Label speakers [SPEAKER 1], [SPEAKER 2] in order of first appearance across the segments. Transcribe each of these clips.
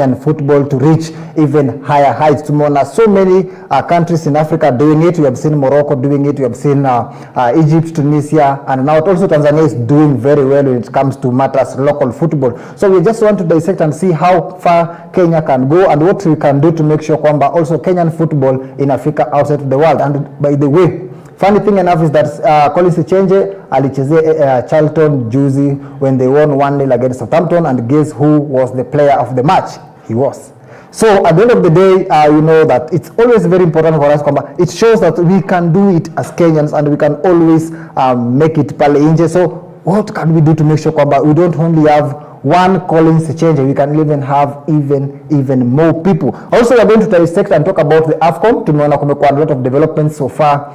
[SPEAKER 1] and football to reach even higher heights. Tumeona so many countries in Africa doing it. We have seen Morocco doing it. We have seen Egypt, Tunisia, and now also Tanzania is doing very well when it comes to matters local football. So we just want to dissect and see how far Kenya can go and what we can do to make sure kwamba also Kenyan football in Africa outside the world. And by the way, funny thing enough is that Collins Chenje alichezea Charlton juzi when they won 1-0 against Southampton, and guess who was the player of the match? He was. So at the end of the day, you know that it's always very important for us. It shows that we can do it as Kenyans and we can always make it pale nje. So what can we do to make sure we don't only have one Collins Chenje, we can even have even more people. Also, we are going to dissect and talk about the AFCON. Tumeona kumekuwa a lot of developments so far,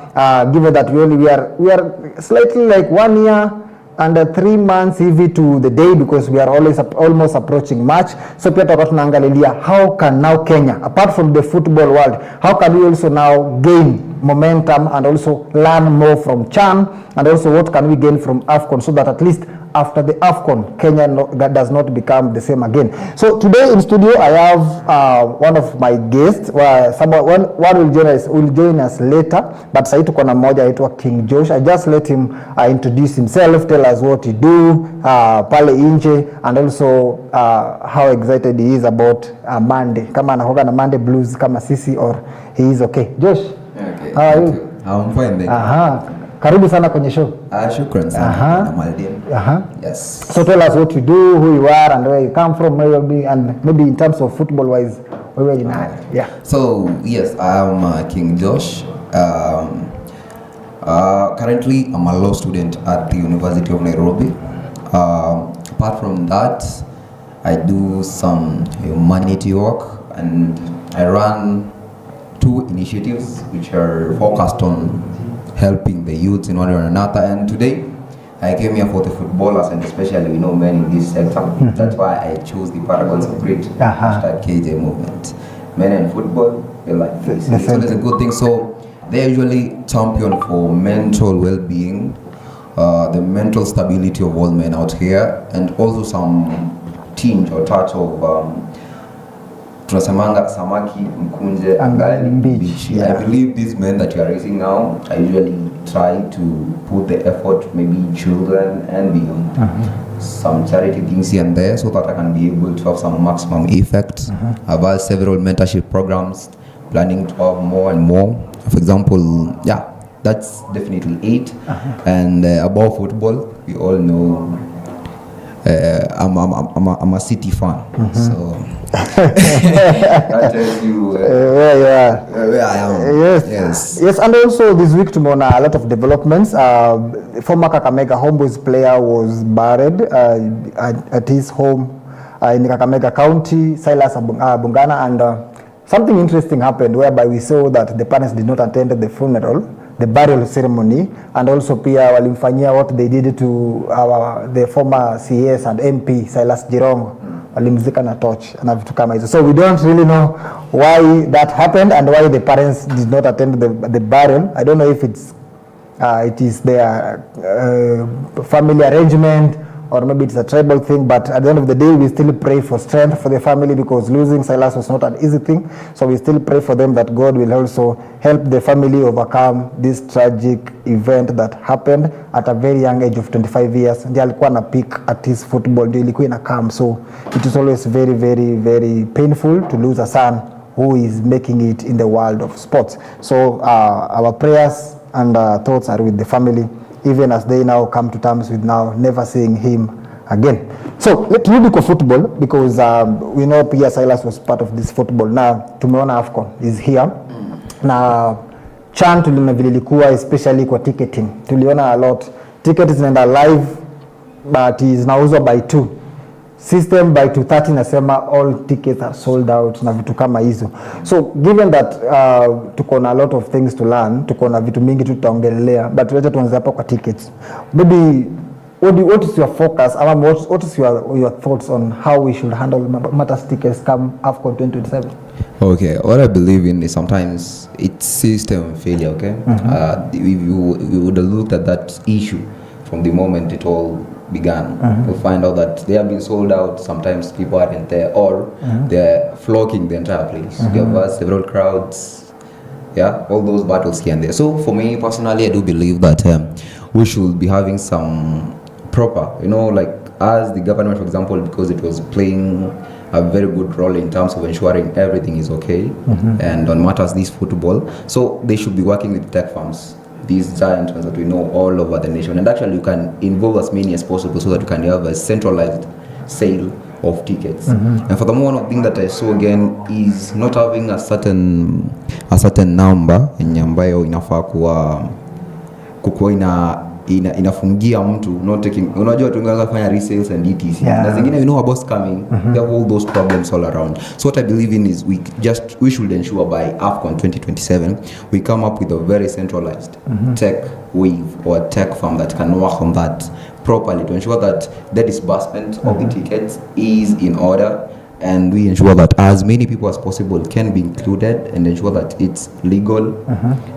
[SPEAKER 1] given that we are slightly like 1 year and 3 months hivi to the day, because we are almost approaching March. So pia tutakuwa tunaangalia how can now Kenya, apart from the football world, how can we also now gain momentum and also learn more from CHAN, and also what can we gain from AFCON, so that at least after the AFCON, Kenya does not become the same again. So today in studio, I have one of my guests. One will join us later, but sasa tuko na mmoja aitwa King Josh. I just let him introduce himself, tell us what he do pale nje, and also how excited he is about Monday. Kama anahoga na Monday blues kama sisi, or he is okay. Josh,
[SPEAKER 2] okay,
[SPEAKER 1] how are you?
[SPEAKER 2] I'm fine, thank you.
[SPEAKER 1] Karibu sana kwenye show.
[SPEAKER 2] Shukran sana. Yes.
[SPEAKER 1] So tell us what you do, who you are, and where you come from, where you'll be, and maybe in terms of football wise, where you are. Yeah.
[SPEAKER 2] So yes, I'm King Josh. Currently, I'm a law student at the University of Nairobi. Apart from that, I do some humanity work, and I run 2 initiatives which are focused on helping the youth in one or another. And today I came here for the footballers, and especially we know men in this sector. That's why I chose the Paragons of Great #KJ movement. Men in football, they like this. So it's a good thing. So they're usually champion for mental well-being, the mental stability of all men out here, and also some tinge or touch of tunasemanga samaki mkunje angali beach. I believe these men that you are raising now, I usually try to put the effort, maybe children and beyond, some charity things here and there, so that I can be able to have some maximum effect. I've had several mentorship programs, planning to have more and more. For example, yeah, that's definitely 8. And about football, we all know I'm a City fan, so that tells you where you are. Where I am.
[SPEAKER 1] Yes. And also this week tumeona a lot of developments. Former Kakamega Homeboys player was buried at his home in Kakamega County, Silas Bungana, and something interesting happened whereby we saw that the parents did not attend the funeral, the burial ceremony, and also pia walimfanyia what they did to the former CS and MP Silas Jirongo, walimzika na torch na vitu kama hizo. So we don't really know why that happened and why the parents did not attend the burial. I don't know if it is their family arrangement, or maybe it's a tribal thing, but at the end of the day, we still pray for strength for the family, because losing Silas was not an easy thing. So we still pray for them that God will also help the family overcome this tragic event that happened at a very young age of 25 years. Ndiye alikuwa na peak at his football, ndio ilikuwa inakam. So it is always very, very, very painful to lose a son who is making it in the world of sports. So our prayers and thoughts are with the family, even as they now come to terms with now never seeing him again. So let's rudi kwa football, because we know Pia Silas was part of this football. Now tumeona AFCON is here. Na CHAN tuliona vile ilikuwa, especially kwa ticketing. Tuliona a lot. Tickets zinaenda live, but is nauzwa by 2. System by 2:30 nasema all tickets are sold out na vitu kama hizo. So given that tuko na a lot of things to learn, tuko na vitu mingi tutaongelea, but wacha tuanze hapa kwa tickets. Maybe what is your focus, what is your thoughts on how we should handle matters tickets come AFCON 2027?
[SPEAKER 2] Okay, what I believe in is sometimes it's system failure, okay? If you would have looked at that issue from the moment it all began. We find out that they have been sold out. Sometimes people aren't there, or they're flocking the entire place. You have several crowds, all those battles here and there. So for me personally, I do believe that we should be having some proper, like as the government, for example, because it was playing a very good role in terms of ensuring everything is okay and on matters this football. So they should be working with tech firms, these giant ones that we know all over the nation, and actually you can involve as many as possible so that you can have a centralized sale of tickets. And furthermore, one thing that I saw again is not having a certain number yenye ambayo inafaa kuwa inafungia mtu, not taking, unajua tunaweza kufanya resales and etc. Na zingine about scamming, we have all those problems all around. So what I believe in is we should ensure by AFCON 2027 we come up with a very centralized tech wave or tech firm that can work on that properly to ensure that the disbursement of the tickets is in order, and we ensure that as many people as possible can be included, and ensure that it's legal,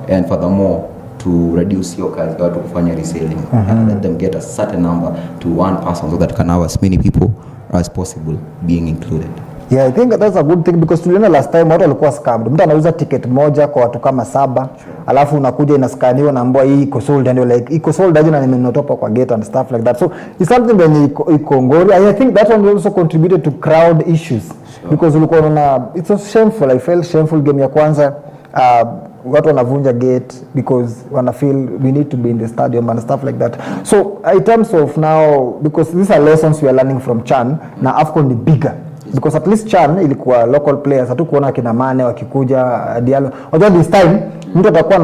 [SPEAKER 2] and furthermore to reduce your cost or to kufanya reselling and let them get a certain number to one person so that can have as many people as possible being included.
[SPEAKER 1] Yeah, I think that's a good thing because tuliona last time watu walikuwa scammed. Mtu anauza ticket moja kwa watu kama 7, alafu unakuja inaskaniwa na ambao hii iko sold, and you're like iko sold aje na nimenotopa kwa gate and stuff like that. So it's something when iko ngori. I think that one also contributed to crowd issues because ulikuwa unaona it's so shameful. I felt shameful game ya kwanza. Watu wanavunja gate because wana feel we need to be in the stadium and stuff like that. So in terms of now, because these are lessons we are learning from CHAN, na AFCON ni bigger because at least CHAN ilikuwa local players, hatu kuona kina Mane wakikuja Diallo. Although this time mtu atakuwa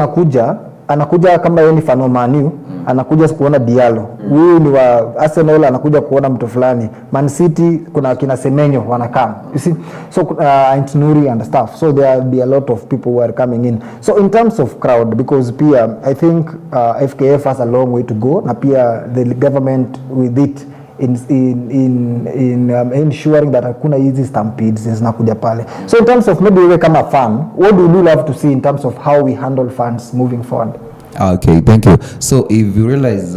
[SPEAKER 1] anakuja kama yeye ni fan wa Man U, anakuja kuona Diallo. Huyu ni wa Arsenal, anakuja kuona mtu fulani. Man City kuna kina Semenyo wanakam. You see, so Nuri and stuff. So there will be a lot of people who are coming in. So in terms of crowd, because pia I think FKF has a long way to go, na pia the government with it in ensuring that hakuna hizi stampedes zinakuja pale. So in terms of maybe wewe kama fan, what do you love to see in terms of how we handle fans moving forward?
[SPEAKER 2] Okay, thank you. So if you realize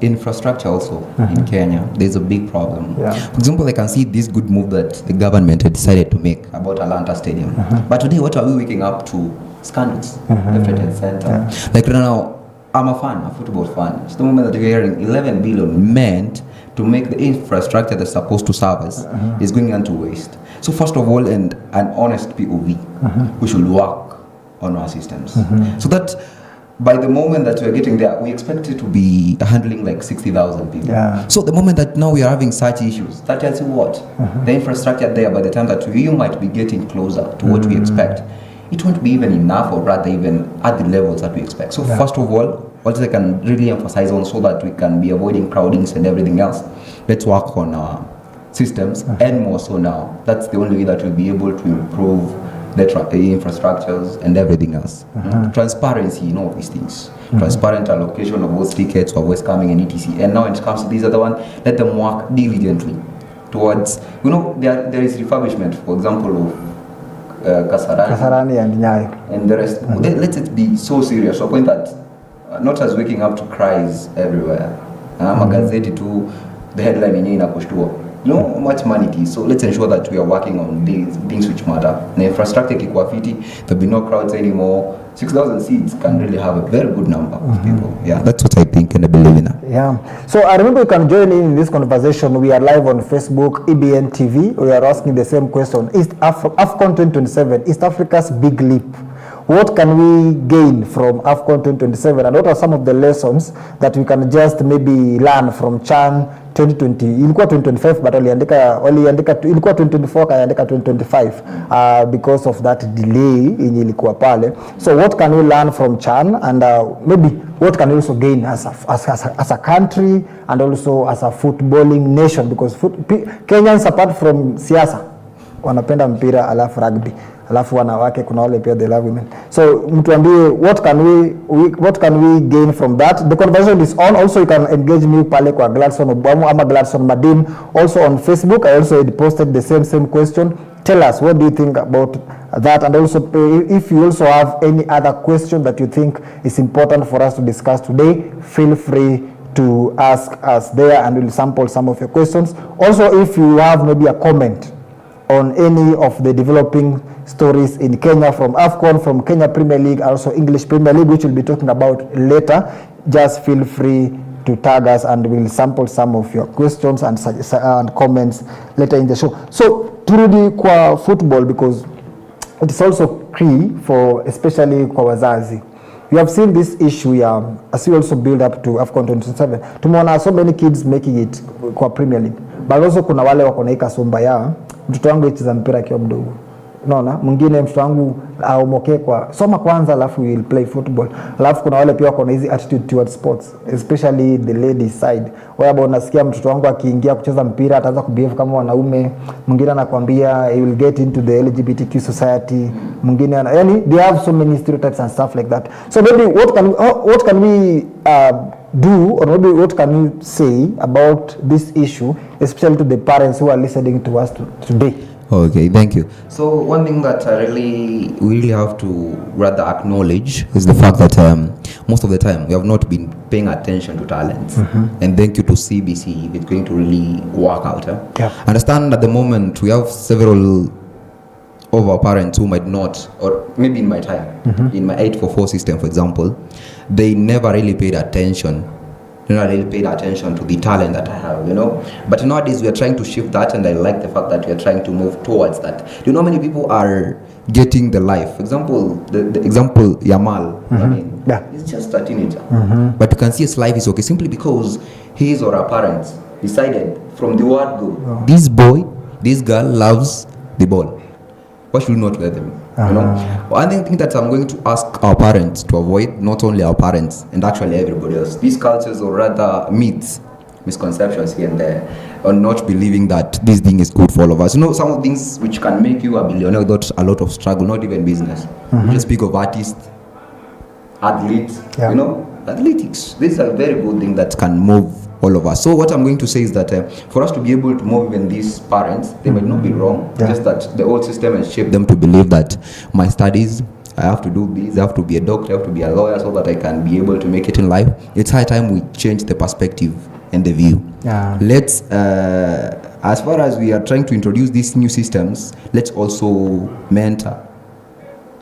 [SPEAKER 2] infrastructure also in Kenya, there's a big problem. For example, I can see this good move that the government had decided to make about Atlanta Stadium. But today, what are we waking up to? Scandals left, right, and center. Like right now, I'm a fan, a football fan. It's the moment that you're hearing 11 billion meant to make the infrastructure that's supposed to serve us is going into waste. So first of all, and an honest POV, we should work on our systems. So that by the moment that we're getting there, we expect it to be handling like 60,000 people. So the moment that now we are having such issues, that tells you what? The infrastructure there, by the time that you might be getting closer to what we expect, it won't be even enough, or rather even at the levels that we expect. So first of all, what I can really emphasize on so that we can be avoiding crowdings and everything else, let's work on our systems, and more so now. That's the only way that we'll be able to improve the infrastructures and everything else. Transparency, these things. Transparent allocation of those tickets or what's coming and etc. And now when it comes to these other one, let them work diligently towards, there is refurbishment, for example, of Kasarani
[SPEAKER 1] and Nyayo
[SPEAKER 2] and the rest. Let it be so serious to a point that not as waking up to cries everywhere. Magazeti to the headline yenyewe inakushtua. How much money it is. So let's ensure that we are working on these things which matter. The infrastructure ikikuwa fiti, there'll be no crowds anymore. 6,000 seats can really have a very good number of people. Yeah, that's what I think and I believe in that.
[SPEAKER 1] Yeah. So I remember you can join in this conversation. We are live on Facebook, EBN TV. We are asking the same question. AFCON 2027, East Africa's big leap. What can we gain from AFCON 2027, and what are some of the lessons that we can just maybe learn from CHAN 2020? Ilikuwa 2025 but waliandika ilikuwa 2024 kaandika 2025 because of that delay yenye ilikuwa pale. So what can we learn from CHAN, and maybe what can we also gain as a country and also as a footballing nation, because Kenyans apart from siasa wanapenda mpira alafu rugby, alafu wanawake kuna wale pia they love women. So mtuambie what can we gain from that? The conversation is on. Also you can engage me pale kwa Gladson Obamu ama Gladson Madin also on Facebook. I also had posted the same question. Tell us, what do you think about that? And also if you also have any other question that you think is important for us to discuss today, feel free to ask us there, and we'll sample some of your questions. Also, if you have maybe a comment on any of the developing stories in Kenya from AFCON, from Kenya Premier League, also English Premier League, which we'll be talking about later, just feel free to tag us and we'll sample some of your questions and comments later in the show. So turudi kwa football, because it is also key for especially kwa wazazi. We have seen this issue as we also build up to AFCON 2027. Tumeona so many kids making it kwa Premier League, but also kuna wale wako na kasumba ya mtoto wangu icheza mpira akiwa mdogo. Unaona, mwingine mtoto wangu aomoke kwa soma kwanza alafu will play football. Alafu kuna wale pia wako na hizi attitude towards sports, especially the ladies side. Wao unasikia mtoto wangu akiingia kucheza mpira ataanza kubehave kama wanaume. Mwingine anakuambia he will get into the LGBTQ society. Mwingine yani they have so many stereotypes and stuff like that. So maybe what can we do, or maybe what can you say about this issue, especially to the parents who are listening to us today?
[SPEAKER 2] Okay, thank you. So one thing that we really have to rather acknowledge is the fact that most of the time we have not been paying attention to talents. And thank you to CBC if it's going to really work out.
[SPEAKER 1] Yeah.
[SPEAKER 2] Understand at the moment we have several of our parents who might not, or maybe in my time, in my 844 system, for example, they never really paid attention. Never really paid attention to the talent that I have, you know. But nowadays we are trying to shift that, and I like the fact that we are trying to move towards that. Do you know how many people are getting the life? For example, the example Yamal, I mean, he's just a teenager, but you can see his life is okay simply because his or her parents decided from the word go, this boy, this girl loves the ball. Why should we not let them? You know, one thing that I'm going to ask our parents to avoid, not only our parents and actually everybody else, these cultures or rather myths, misconceptions here and there, on not believing that this thing is good for all of us. You know, some of things which can make you a billionaire without a lot of struggle, not even business. We just speak of artists, athletes, you know, athletics. This is a very good thing that can move all of us. So what I'm going to say is that for us to be able to move even these parents, they might not be wrong, just that the old system has shaped them to believe that my studies, I have to do this, I have to be a doctor, I have to be a lawyer so that I can be able to make it in life. It's high time we change the perspective and the view. Let's, as far as we are trying to introduce these new systems, let's also mentor,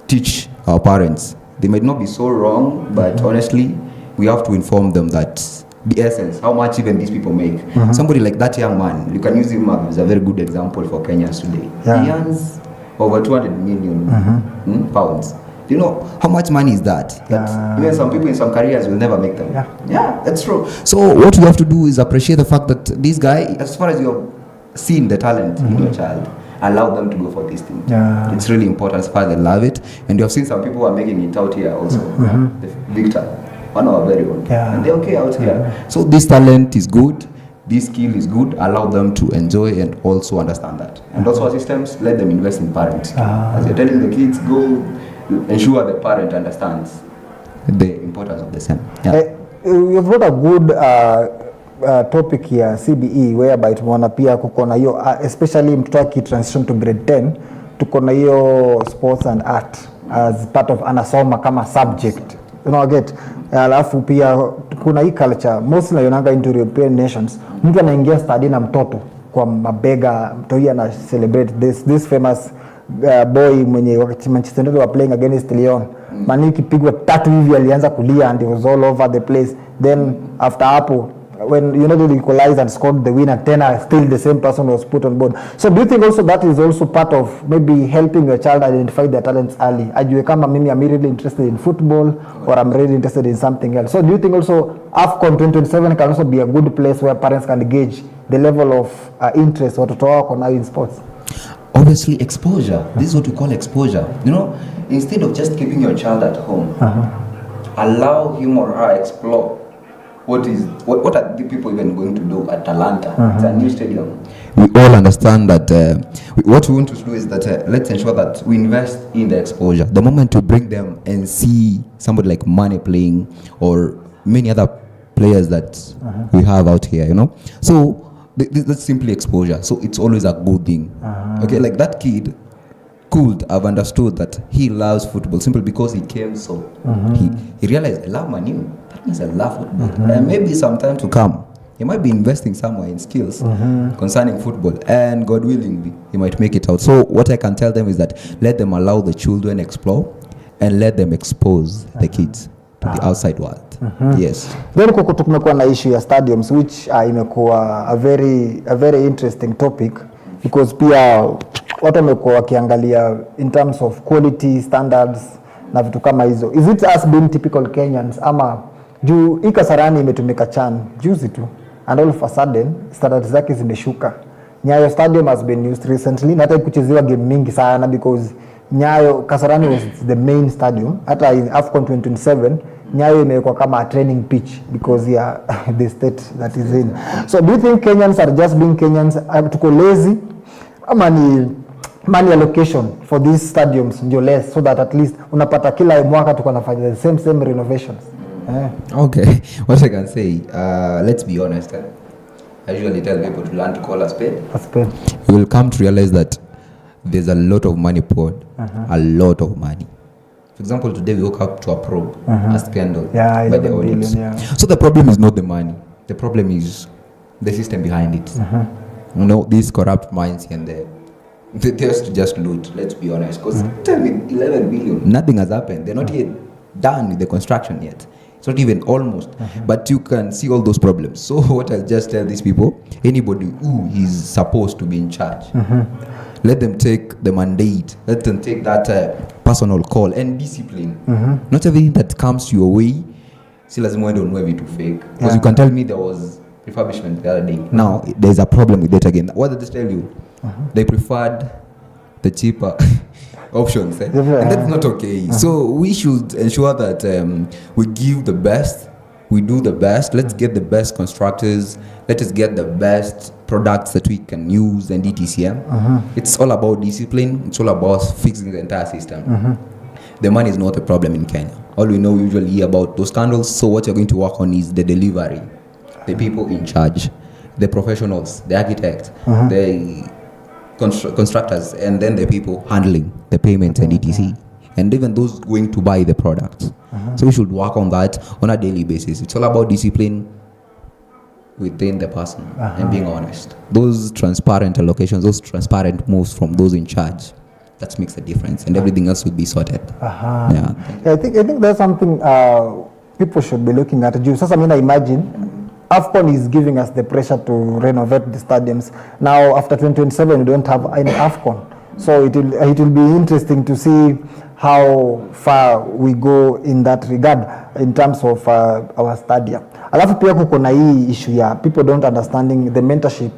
[SPEAKER 2] teach our parents. They might not be so wrong, but honestly, we have to inform them that the essence, how much even these people make. Somebody like that young man, you can use him as a very good example for Kenyans today. He earns over 200 million pounds. Do you know how much money is that? Even some people in some careers will never make them. Yeah, that's true. So what you have to do is appreciate the fact that this guy, as far as you're seeing the talent in your child, allow them to go for this thing. It's really important as far as they love it. And you have seen some people who are making it out here also. Victor, one of our very own. And they're okay out here. So this talent is good, this skill is good, allow them to enjoy and also understand that. And also our systems, let them invest in parents. As you're telling the kids, go ensure the parent understands the importance of the same.
[SPEAKER 1] You've got a good topic here, CBE, whereby tumeona pia kuko na hiyo especially mtoto akitransition to grade 10, tuko na hiyo sports and art as part of anasoma kama subject. You know, get alafu pia kuna hii culture mostly naionanga into European nations, mtu anaingia study na mtoto kwa mabega, mtoi ana celebrate this famous boy mwenye wakati Manchester United were playing against Lyon, mani kipigwa 3 hivi alianza kulia and it was all over the place. Then after hapo when United equalized and scored the winner, still the same person was put on board. So do you think also that is also part of maybe helping your child identify their talents early? Ajue kama mimi I'm really interested in football or I'm really interested in something else. So do you think also AFCON 2027 can also be a good place where parents can gauge the level of interest watoto wako now in sports?
[SPEAKER 2] Obviously exposure. This is what we call exposure. You know, instead of just keeping your child at home, allow him or her explore. What are the people even going to do at Atlanta? It's a new stadium. We all understand that what we want to do is that let's ensure that we invest in the exposure. The moment you bring them and see somebody like Mane playing or many other players that we have out here, you know. So that's simply exposure. So it's always a good thing. Okay, like that kid could have understood that he loves football simply because he came so. He realized I love Manu. Kenyans love football. And maybe sometime to come, he might be investing somewhere in skills concerning football. And God willing, he might make it out. So what I can tell them is that let them allow the children explore and let them expose the kids to the outside world. Yes.
[SPEAKER 1] Then kumekuwa na issue ya stadiums which imekuwa a very interesting topic because pia watu wamekuwa wakiangalia in terms of quality standards na vitu kama hizo. Is it us being typical Kenyans ama juu Kasarani imetumika CHAN juzi tu and all of a sudden standards zake zimeshuka. Nyayo Stadium has been used recently na hata kuchezewa game mingi sana because Nyayo Kasarani was the main stadium. Hata in AFCON 2027 Nyayo imekuwa kama a training pitch because ya the state that is in. So do you think Kenyans are just being Kenyans, tuko lazy ama ni money allocation for these stadiums ndio less so that at least unapata kila mwaka tuko nafanya the same renovations?
[SPEAKER 2] Okay, what I can say, let's be honest. I usually tell people to learn to call a spade. You will come to realize that there's a lot of money poured, a lot of money. For example, today we woke up to a probe, a scandal by the audience. So the problem is not the money. The problem is the system behind it. You know, these corrupt minds and they just loot, let's be honest. Because tell me, 11 billion, nothing has happened. They're not yet done with the construction yet. It's not even almost. But you can see all those problems. So what I'll just tell these people, anybody who is supposed to be in charge, let them take the mandate. Let them take that personal call and discipline. Not everything that comes your way, still as don't know to fake. Because you can tell me there was refurbishment the other day. Now there's a problem with that again. What did they tell you? They preferred the cheaper options. And that's not okay. So we should ensure that we give the best. We do the best. Let's get the best constructors. Let us get the best products that we can use and DTCM. It's all about discipline. It's all about fixing the entire system. The money is not a problem in Kenya. All we know usually hear about those scandals. So what you're going to work on is the delivery, the people in charge, the professionals, the architects, the constructors, and then the people handling the payments and etc. And even those going to buy the products. So we should work on that on a daily basis. It's all about discipline within the person and being honest. Those transparent allocations, those transparent moves from those in charge, that makes a difference, and everything else will be sorted.
[SPEAKER 1] Yeah, I think that's something people should be looking at. Sasa I imagine AFCON is giving us the pressure to renovate the stadiums. Now after 2027 we don't have any AFCON. So it will be interesting to see how far we go in that regard in terms of our stadium. Alafu pia kuko na hii issue ya people don't understanding the mentorship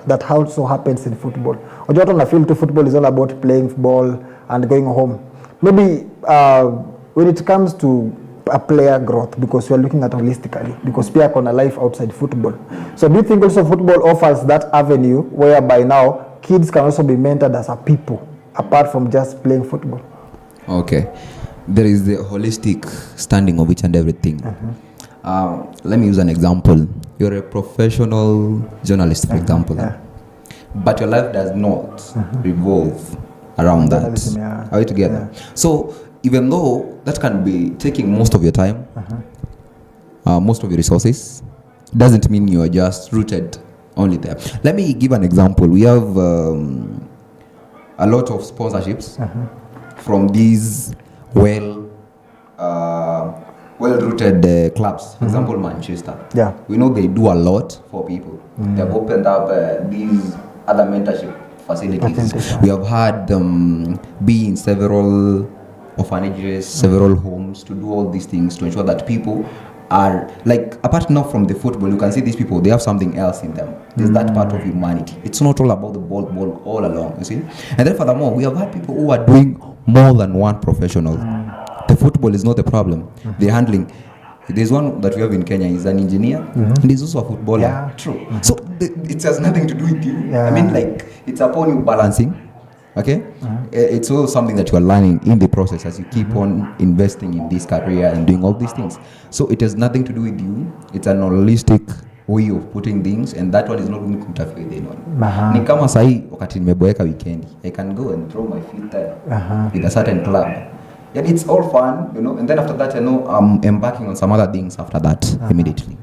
[SPEAKER 1] that also happens in football. Unajua watu na feel to football is all about playing football and going home. Maybe when it comes to a player growth, because we are looking at holistically, because pia kuna life outside football. So do you think also football offers that avenue whereby now kids can also be mentored as a people apart from just playing football?
[SPEAKER 2] Okay, there is the holistic standing of each and everything. Let me use an example. You're a professional journalist, for example, but your life does not revolve around that. Are we together? So even though that can be taking most of your time, most of your resources, doesn't mean you are just rooted only there. Let me give an example. We have a lot of sponsorships from these well-rooted clubs. For example, Manchester. We know they do a lot for people. They have opened up these other mentorship facilities. We have had them be in several orphanages, several homes to do all these things to ensure that people are, like, apart now from the football, you can see these people, they have something else in them. There's that part of humanity. It's not all about the ball all along, you see. And then furthermore, we have had people who are doing more than one professional. The football is not the problem. They're handling. There's one that we have in Kenya, he's an engineer, and he's also a footballer.
[SPEAKER 1] Yeah, true.
[SPEAKER 2] So it has nothing to do with you. I mean, like, it's upon you balancing. Okay, it's also something that you are learning in the process as you keep on investing in this career and doing all these things. So it has nothing to do with you. It's an holistic way of putting things, and that one is not going to interfere with anyone. Ni kama sahi wakati nimeboeka weekend, I can go and throw my feet there with a certain club. Yeah, it's all fun, you know, and then after that, I'm embarking on some other things after that immediately.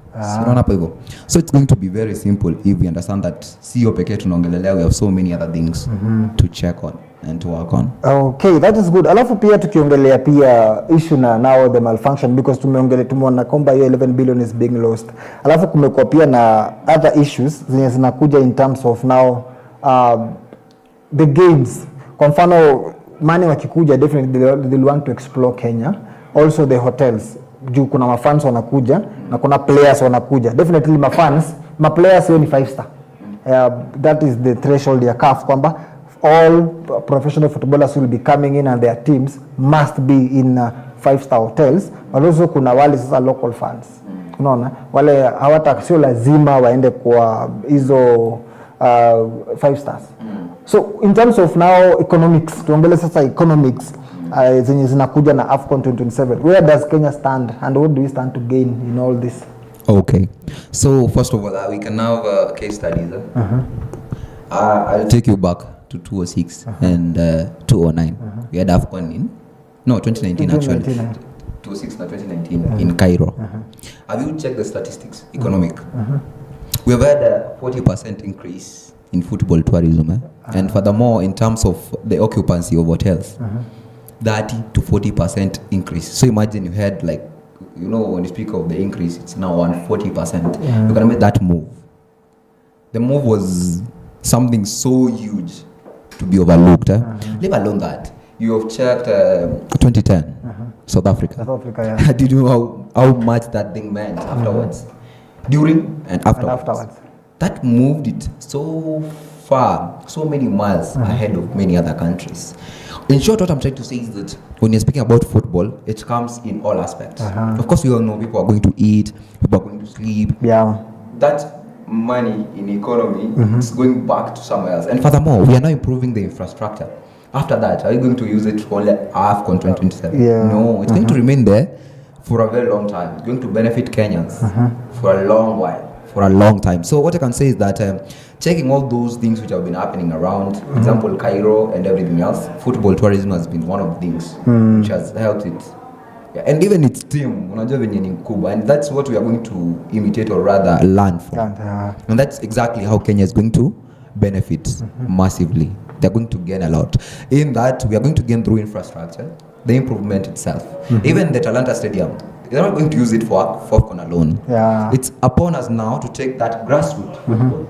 [SPEAKER 2] So it's going to be very simple if we understand that CEO pekee tunaongelelea, we have so many other things to check on and to work on.
[SPEAKER 1] Okay, that is good. Alafu pia tukiongelea pia issue na now the malfunction, because tumeona kwamba hiyo 11 billion is being lost. Alafu kumekuwa pia na other issues zenye zinakuja in terms of now the games. Kwa mfano money wakikuja, definitely they'll want to explore Kenya. Also the hotels, juu kuna mafans wanakuja na kuna players wanakuja. Definitely maplayers hiyo ni 5 star. That is the threshold ya CAF kwamba all professional footballers will be coming in and their teams must be in 5-star hotels. But also kuna wale sasa local fans. Unaona? Wale hawata sio lazima waende kwa hizo 5 stars. So in terms of now economics, tuongele sasa economics zenye zinakuja na AFCON 2027. Where does Kenya stand and what do we stand to gain in all this?
[SPEAKER 2] Okay. So first of all, we can now have case studies. I'll take you back to 2006 and 2009. We had AFCON in 2019 actually. 2006 and 2019 in Cairo. Have you checked the statistics, economic? We have had a 40% increase in football tourism, and furthermore, in terms of the occupancy of hotels, 30 to 40% increase. So imagine you had when you speak of the increase, it's now on 40%. You can make that move. The move was something so huge to be overlooked. Leave alone that. You have checked 2010, South Africa. South Africa, yeah. Did you know how much that thing meant afterwards? During and afterwards. That moved it so far, so many miles ahead of many other countries. In short, what I'm trying to say is that when you're speaking about football, it comes in all aspects. Of course, we all know people are going to eat, people are going to sleep. Yeah. That money in economy is going back to somewhere else. And furthermore, we are now improving the infrastructure. After that, are you going to use it for AFCON 2027? Yeah. No, it's going to remain there for a very long time. It's going to benefit Kenyans for a long while. For a long time. So what I can say is that checking all those things which have been happening around, for example, Cairo and everything else, football tourism has been one of the things which has helped it. Yeah, and even its team, and that's what we are going to imitate or rather learn from. And that's exactly how Kenya is going to benefit massively. They're going to gain a lot. In that, we are going to gain through infrastructure, the improvement itself. Even the Talanta Stadium, they're not going to use it for AFCON alone. Yeah. It's upon us now to take that grassroots football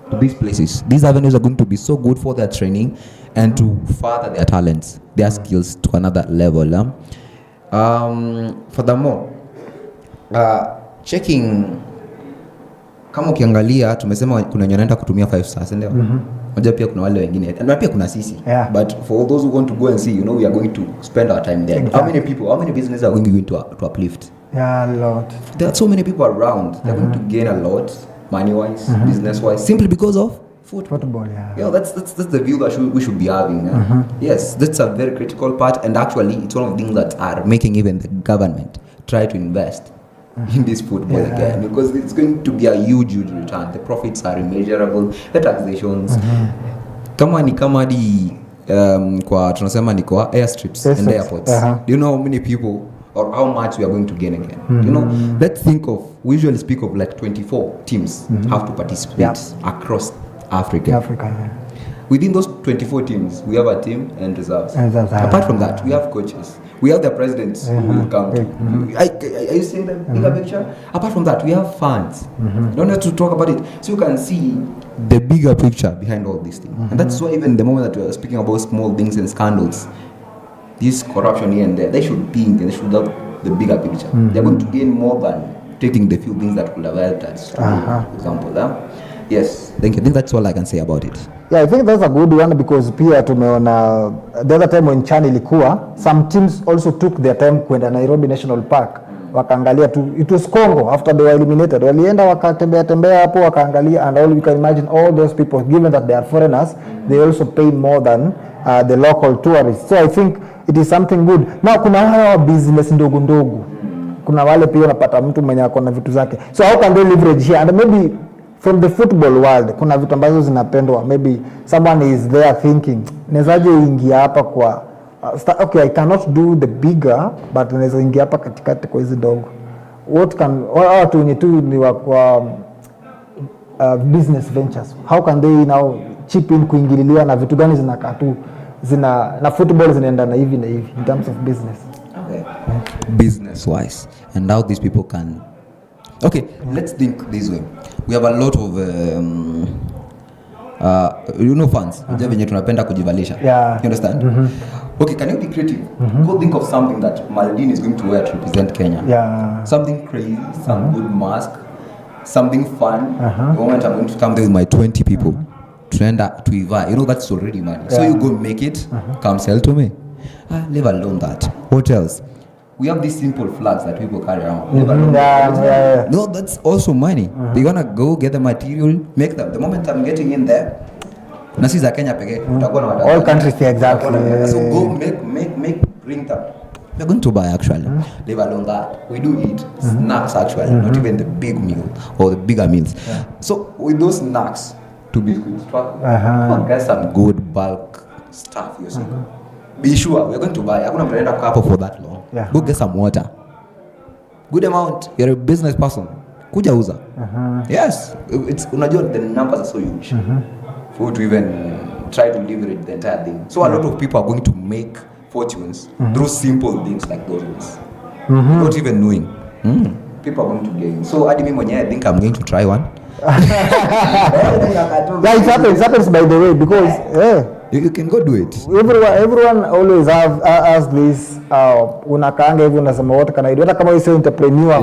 [SPEAKER 2] to these places. These avenues are going to be so good for their training and to further their talents, their skills to another level. Furthermore, checking, kama ukiangalia tumesema kuna wenye wanaenda kutumia 5 stars ndio. Moja pia kuna wale wengine na pia kuna sisi. But for those who want to go and see, we are going to spend our time there. Exactly. How many businesses are going to uplift? Yeah, a lot. There are so many people around. They're going to gain a lot, money-wise, business-wise, simply because of football. Yeah, that's the view that we should be having. Yes, that's a very critical part, and actually, it's one of the things that are making even the government try to invest in this football again, because it's going to be a huge return. The profits are immeasurable, the taxations. Kama di kwa tunasema ni kwa airstrips and airports. Do you know how many people or how much we are going to gain again? Let's think of, we usually speak of like 24 teams have to participate across Africa. Within those 24 teams, we have a team and reserves. Apart from that, we have coaches. We have the presidents who will come. Are you seeing the bigger picture? Apart from that, we have fans. You don't have to talk about it. So you can see the bigger picture behind all these things. And that's why even the moment that we are speaking about small things and scandals, this corruption here and there, they should have the bigger picture. They're going to gain more than taking the few things that could have helped us. For example, yes, thank you. I think that's all I can say about it.
[SPEAKER 1] Yeah, I think that's a good one because pia tumeona the other time when CHAN ilikuwa, some teams also took their time kwenda Nairobi National Park. Wakaangalia it was Congo after they were eliminated. Walienda wakatembea hapo wakaangalia, and all you can imagine all those people, given that they are foreigners, they also pay more than the local tourists. So I think it is something good. Now kuna hawa business ndogo. Kuna wale pia unapata mtu mwenye akona vitu zake. So how can they leverage here? And maybe from the football world, kuna vitu ambazo zinapendwa. Maybe someone is there thinking, nezaje ingia hapa kwa okay, I cannot do the bigger, but naweza ingia hapa katikati kwa hizi dogo. What can watu wenye tu ni kwa business ventures, how can they now chip in kuingililia na vitu gani zinakaa tu na football zinaenda na hivi in terms of business?
[SPEAKER 2] Okay. Business wise, and how these people can, okay, let's think this way. We have a lot of funds venye tunapenda kujivalisha. You understand? Okay, can you be creative? Go think of something that Maldini is going to wear to represent Kenya. Something crazy, some good mask, something fun. The moment I'm going to come there with my 20 people to end up to Iva, that's already money. So you go make it, come sell to me. Leave alone that. What else? We have these simple flags that people carry around. No, that's also money. They wanna go get the material, make them. The moment I'm getting in there, nasi za Kenya peke,
[SPEAKER 1] all countries, exactly.
[SPEAKER 2] So go bring them. We're going to buy actually. Leave alone that. We do eat snacks actually, not even the big meal or the bigger meals. So with those snacks, to be get some good bulk stuff. You see. Be sure we're going to buy. I'm going to couple for that long. Go get some water. Good amount. You're a business person. Kuja uza. Yes. It's unajua the numbers are so huge. For to even try to leverage the entire thing. So a lot of people are going to make fortunes through simple things like those ones. Without even knowing. People are going to gain. So I think I'm going to try one.
[SPEAKER 1] It happens by the way, because
[SPEAKER 2] you can go do it.
[SPEAKER 1] Everyone always has this unakaanga hivi unasema wote kana hata kama wewe entrepreneur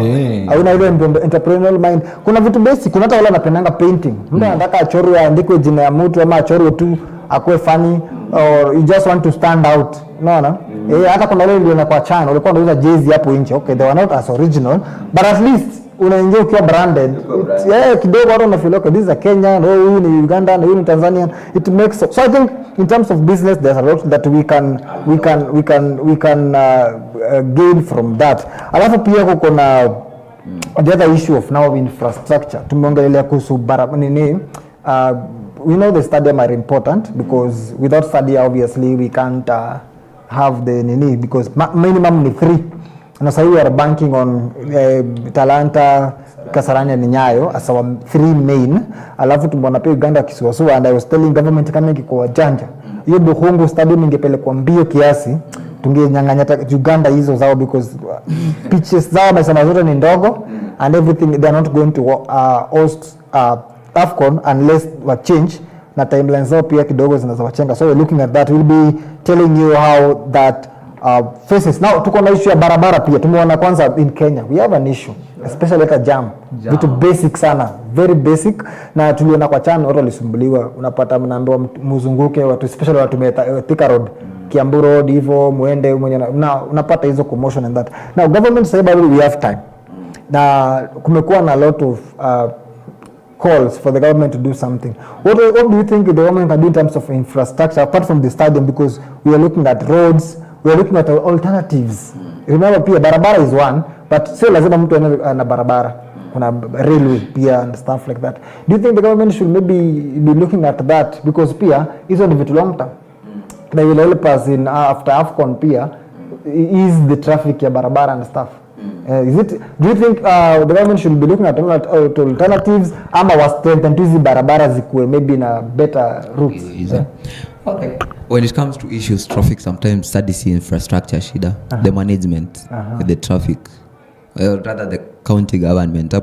[SPEAKER 1] hauna ile entrepreneurial mind. Kuna vitu basic, kuna hata wale wanapendanga painting. Mtu anataka achorwe andikwe jina ya mtu ama achorwe tu akwe funny, or you just want to stand out. Unaona? Hata kuna wale ndio kwa channel walikuwa wanauza jezi hapo nje. Okay, they were not as original, but at least unaingia ukiwa branded. Kidogo watu wanafeel okay, this is a Kenyan, huyu ni Uganda, huyu ni Tanzanian. It makes so I think in terms of business there's a lot that we can gain from that. Alafu pia kuna the other issue of now infrastructure. Tumeongelea kuhusu we know the stadium are important because without stadium obviously we can't have the because minimum ni 3. And so we are banking on Talanta, Kasarani and Nyayo as our 3 main. Alafu tumeona pia Uganda kisuasua, and I was telling government kama ingekuwa janja. Hiyo Buhungu stadium ingepelekwa mbio kiasi, tungenyang'anya Uganda hizo zao because pitches zao mesema zote ni ndogo and everything they are not going to host AFCON unless wa change na timelines zao pia kidogo zinazowachenga. So we're looking at that. We'll be telling you how that faces. Now tuko na issue ya barabara pia. Tumeona kwanza in Kenya we have an issue especially like a jam. Vitu basic sana, very basic, na tuliona kwa channel watu walisumbuliwa. Unapata mnaambiwa mzunguke watu, especially watu Thika Road, Kiambu Road hivyo muende unapata hizo commotion and that. Now government said we have time. Na kumekuwa na a lot of calls for the government to do something. What do you think the government can do in terms of infrastructure apart from the stadium, because we are looking at roads, we are looking at alternatives. Remember pia barabara is one, but sio lazima mtu ana barabara. Kuna railway pia and stuff like that. Do you think the government should maybe be looking at that, because pia hizo ni vitu long term? They will help us in after AFCON pia ease the traffic ya barabara and stuff. Do you think the government should be looking at alternatives ama strengthen hizi barabara zikuwe maybe na better routes?
[SPEAKER 2] Okay. When it comes to issues traffic, sometimes studies infrastructure shida, the management with the traffic, rather the county government.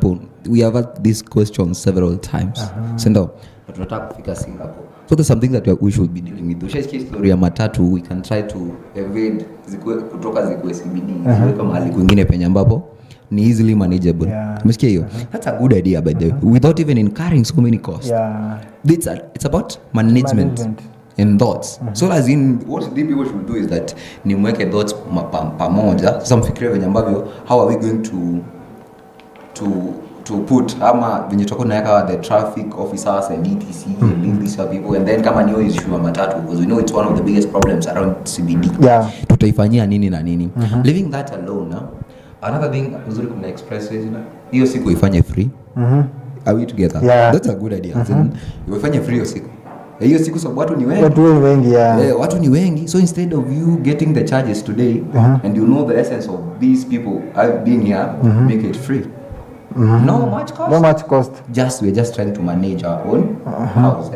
[SPEAKER 2] We have had this question several times. But tunataka kufika Singapore. So there's something that we should be dealing with. Ushasikia story ya matatu, we can try to evade kutoka zikuwe CBD, zikuwe mahali kwingine penye ambapo ni easily manageable. Umesikia hiyo? That's a good idea by the way, without even incurring so many costs. It's about management and thoughts. So as in what the people should do is that nimweke thoughts pamoja. Sasa mfikirie venye ambavyo how are we going to put ama venye tutakuwa tunaweka the traffic officers and DTC and these people, and then kama niyo issue ya matatu, because we know it's one of the biggest problems around CBD. Tutaifanyia nini na nini. Leaving that alone, another thing uzuri kuna expressways hiyo siku ifanye free. Are we together? That's a good idea. Ifanye free hiyo siku. hiyo siku sababu watu ni wengi. Watu ni wengi. So instead of you getting the charges today and you know the essence of these people being here, make it free. No much cost. We're just trying to manage our own house.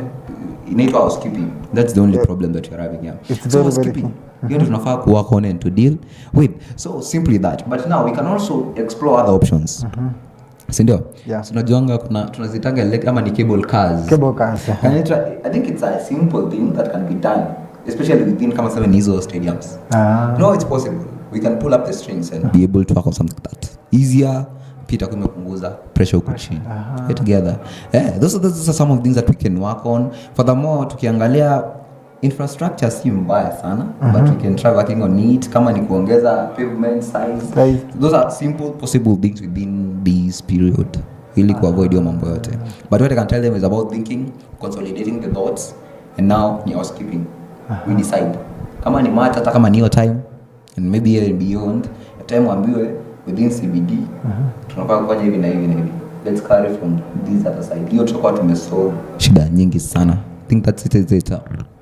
[SPEAKER 2] Inaitwa housekeeping. That's the only problem that you're having here. So housekeeping. You tunafaa ku work on and to deal with. So simply that. But now we can also explore other options. Sindio?
[SPEAKER 1] Yeah.
[SPEAKER 2] So tunajuanga tunazitanga kama ni cable cars. I think it's a simple thing that can be done, especially within kama 7 hizo stadiums. No, it's possible. We can pull up the strings and be able to work on something like that. Easier, pita kumepunguza pressure huko chini. Get together. Those are some of the things that we can work on. Furthermore, tukiangalia infrastructure si mbaya sana, but we can try working on it, kama ni kuongeza pavement size. Those are simple possible things within this period, ili kuavoid hiyo mambo yote. But what I can tell them is about thinking, consolidating the thoughts, and now ni housekeeping. We decide kama ni match, hata kama ni your time and maybe beyond time, ambiwe within CBD tunafaa kufanya hivi na hivi na hivi. Let's carry from this other side. Hiyo tutakuwa tumesolve shida nyingi sana. I think that's it.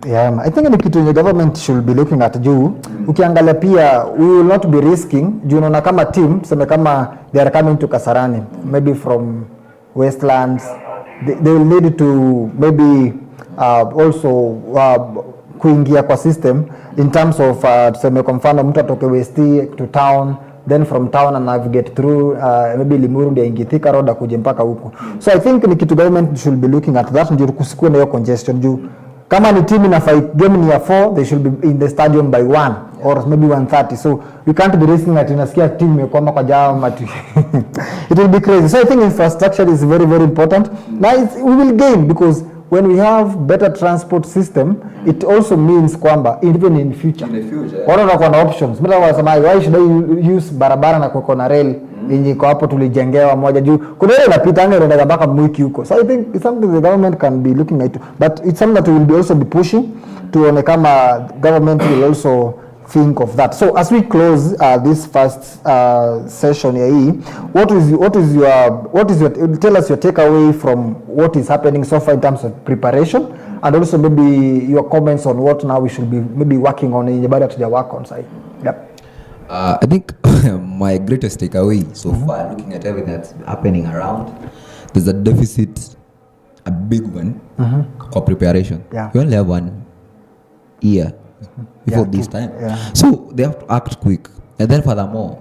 [SPEAKER 1] Yeah, I think ni kitu yenye government should be looking at juu. Ukiangalia pia, we will not be risking juu unaona kama team sema kama they are coming to Kasarani, maybe from Westlands, they will need to maybe also kuingia kwa system in terms of tuseme kwa mfano mtu atoke West to town, then from town and navigate through maybe Limuru ndio ingi Thika Road akuje mpaka huko. So I think ni kitu government should be looking at that, ndio kusikue na hiyo congestion juu kama ni team ina fight game ni ya 4, they should be in the stadium by 1 or maybe 1:30. So we can't be risking that inasikia team imekwama kwa jam ati it will be crazy. So I think infrastructure is very very important. Now we will gain because when we have better transport system, it also means kwamba even in future watu wanakuwa na options. Mimi nasema why should I use barabara na kwa rail yenye kwa hapo tulijengewa moja juu kuna ile inapita anga mpaka Mwiki huko. So I think it's something the government can be looking at, but it's something that we will be also be pushing to one kama government will also think of that. So as we close this first session here, what is your tell us your takeaway from what is happening so far in terms of preparation, and also maybe your comments on what now we should be maybe working on in the body to work on side. Yep.
[SPEAKER 2] I think my greatest takeaway so far, looking at everything that's happening around, there's a deficit, a big one, for preparation.
[SPEAKER 1] Yeah.
[SPEAKER 2] We only have 1 year before this time.
[SPEAKER 1] Yeah.
[SPEAKER 2] So they have to act quick. And then furthermore,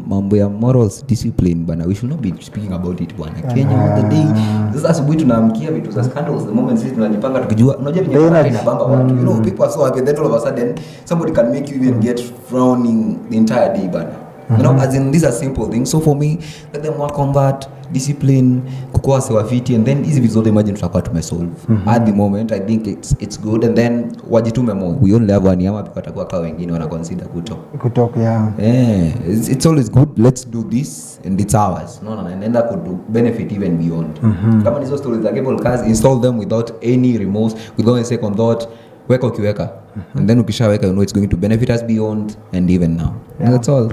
[SPEAKER 2] mambo ya morals, discipline, bana, we should not be speaking about it bana. Kenya on the day, sasa asubuhi tunaamkia vitu za scandals, the moment sisi tunajipanga tukijua, unajua vile inabamba watu. You know, people are so happy that all of a sudden somebody can make you even get frowning the entire day bana. You know, as in these are simple things. So for me, let them work on that, discipline, kukua sewa fiti, and then hizi vitu zote imagine tutakuwa tumesolve. At the moment I think it's good, and then wajitume more. We only have 1 year, ama watakuwa kwa wengine wana consider kutoka. Yeah, it's always good. Let's do this and it's ours. No, and that could benefit even beyond. Kama hizo stories za cable cars, install them without any remorse, without a second thought. Weka ukiweka, and then ukishaweka, you know it's going to benefit us beyond and even now. Yeah. And that's all.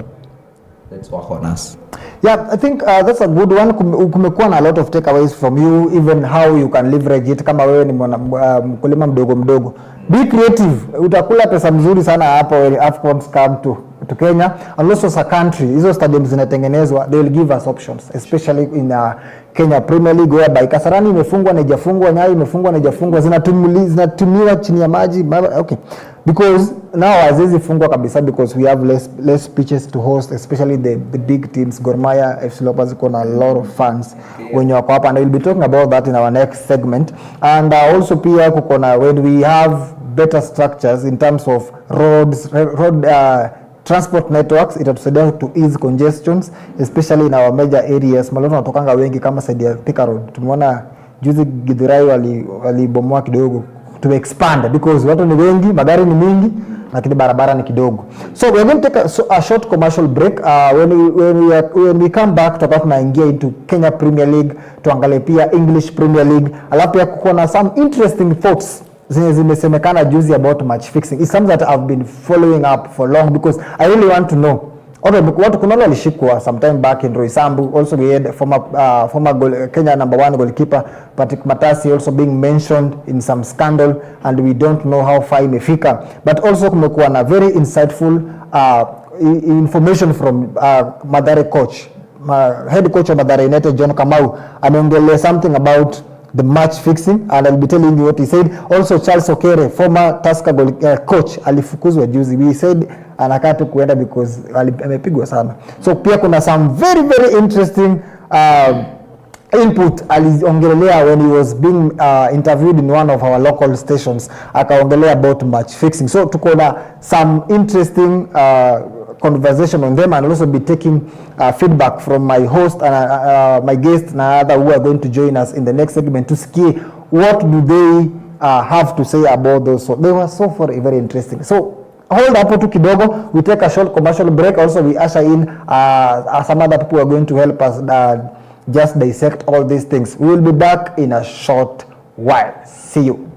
[SPEAKER 2] Let's work on us.
[SPEAKER 1] Yeah, I think that's a good one. Kumekuwa na a lot of takeaways from you, even how you can leverage it. Kama wewe ni mkulima mdogo, be creative. Utakula pesa mzuri sana hapo when AFCONs come to Kenya, and also as a country. Hizo stadiums zinatengenezwa, they will give us options, especially in Kenya Premier League, whereby Kasarani imefungwa na haijafungwa, Nyayo imefungwa na haijafungwa, zinatumiwa chini ya maji. Okay, because now haziwezi fungwa kabisa because we have less pitches to host, especially the big teams. Gor Mahia, FC Leopards iko na a lot of fans wenye wako hapa, and we'll be talking about that in our next segment. And also pia kuko na when we have better structures in terms of road transport networks, itatusaidia to ease congestions, especially in our major areas. Malona natokanga wengi kama side ya Thika Road. Tumeona juzi Githurai walibomoa kidogo to expand because watu ni wengi, magari ni mingi, lakini barabara ni kidogo. So we're going to take a short commercial break. When we come back, tutakuwa tunaingia into Kenya Premier League, tuangalie pia English Premier League, alafu pia kuko na some interesting thoughts zimesemekana juzi about match fixing. It's something that I've been following up for long because I really want to know watu kuna wale walishikwa sometime back in Roysambu. Also we had former Kenya #1 goalkeeper Patrick Matasi also being mentioned in some scandal, and we don't know how far imefika. But also kumekuwa na very insightful information from Mathare coach, head coach of Mathare United John Kamau, ameongelea something about the match fixing, and I'll be telling you what he said. Also Charles Okere, former Tusker coach, alifukuzwa juzi. We said anakaa tu kuenda because amepigwa sana. So pia kuna some very very interesting input aliongelea when he was being interviewed in one of our local stations. Akaongelea about match fixing. So tuko na some interesting conversation on them, and also be taking feedback from my host and my guest na other who are going to join us in the next segment to see what do they have to say about those. So they were so far very interesting. So hold up tu kidogo, we take a short commercial break. Also we usher in some other people who are going to help us just dissect all these things. We will be back in a short while. See you.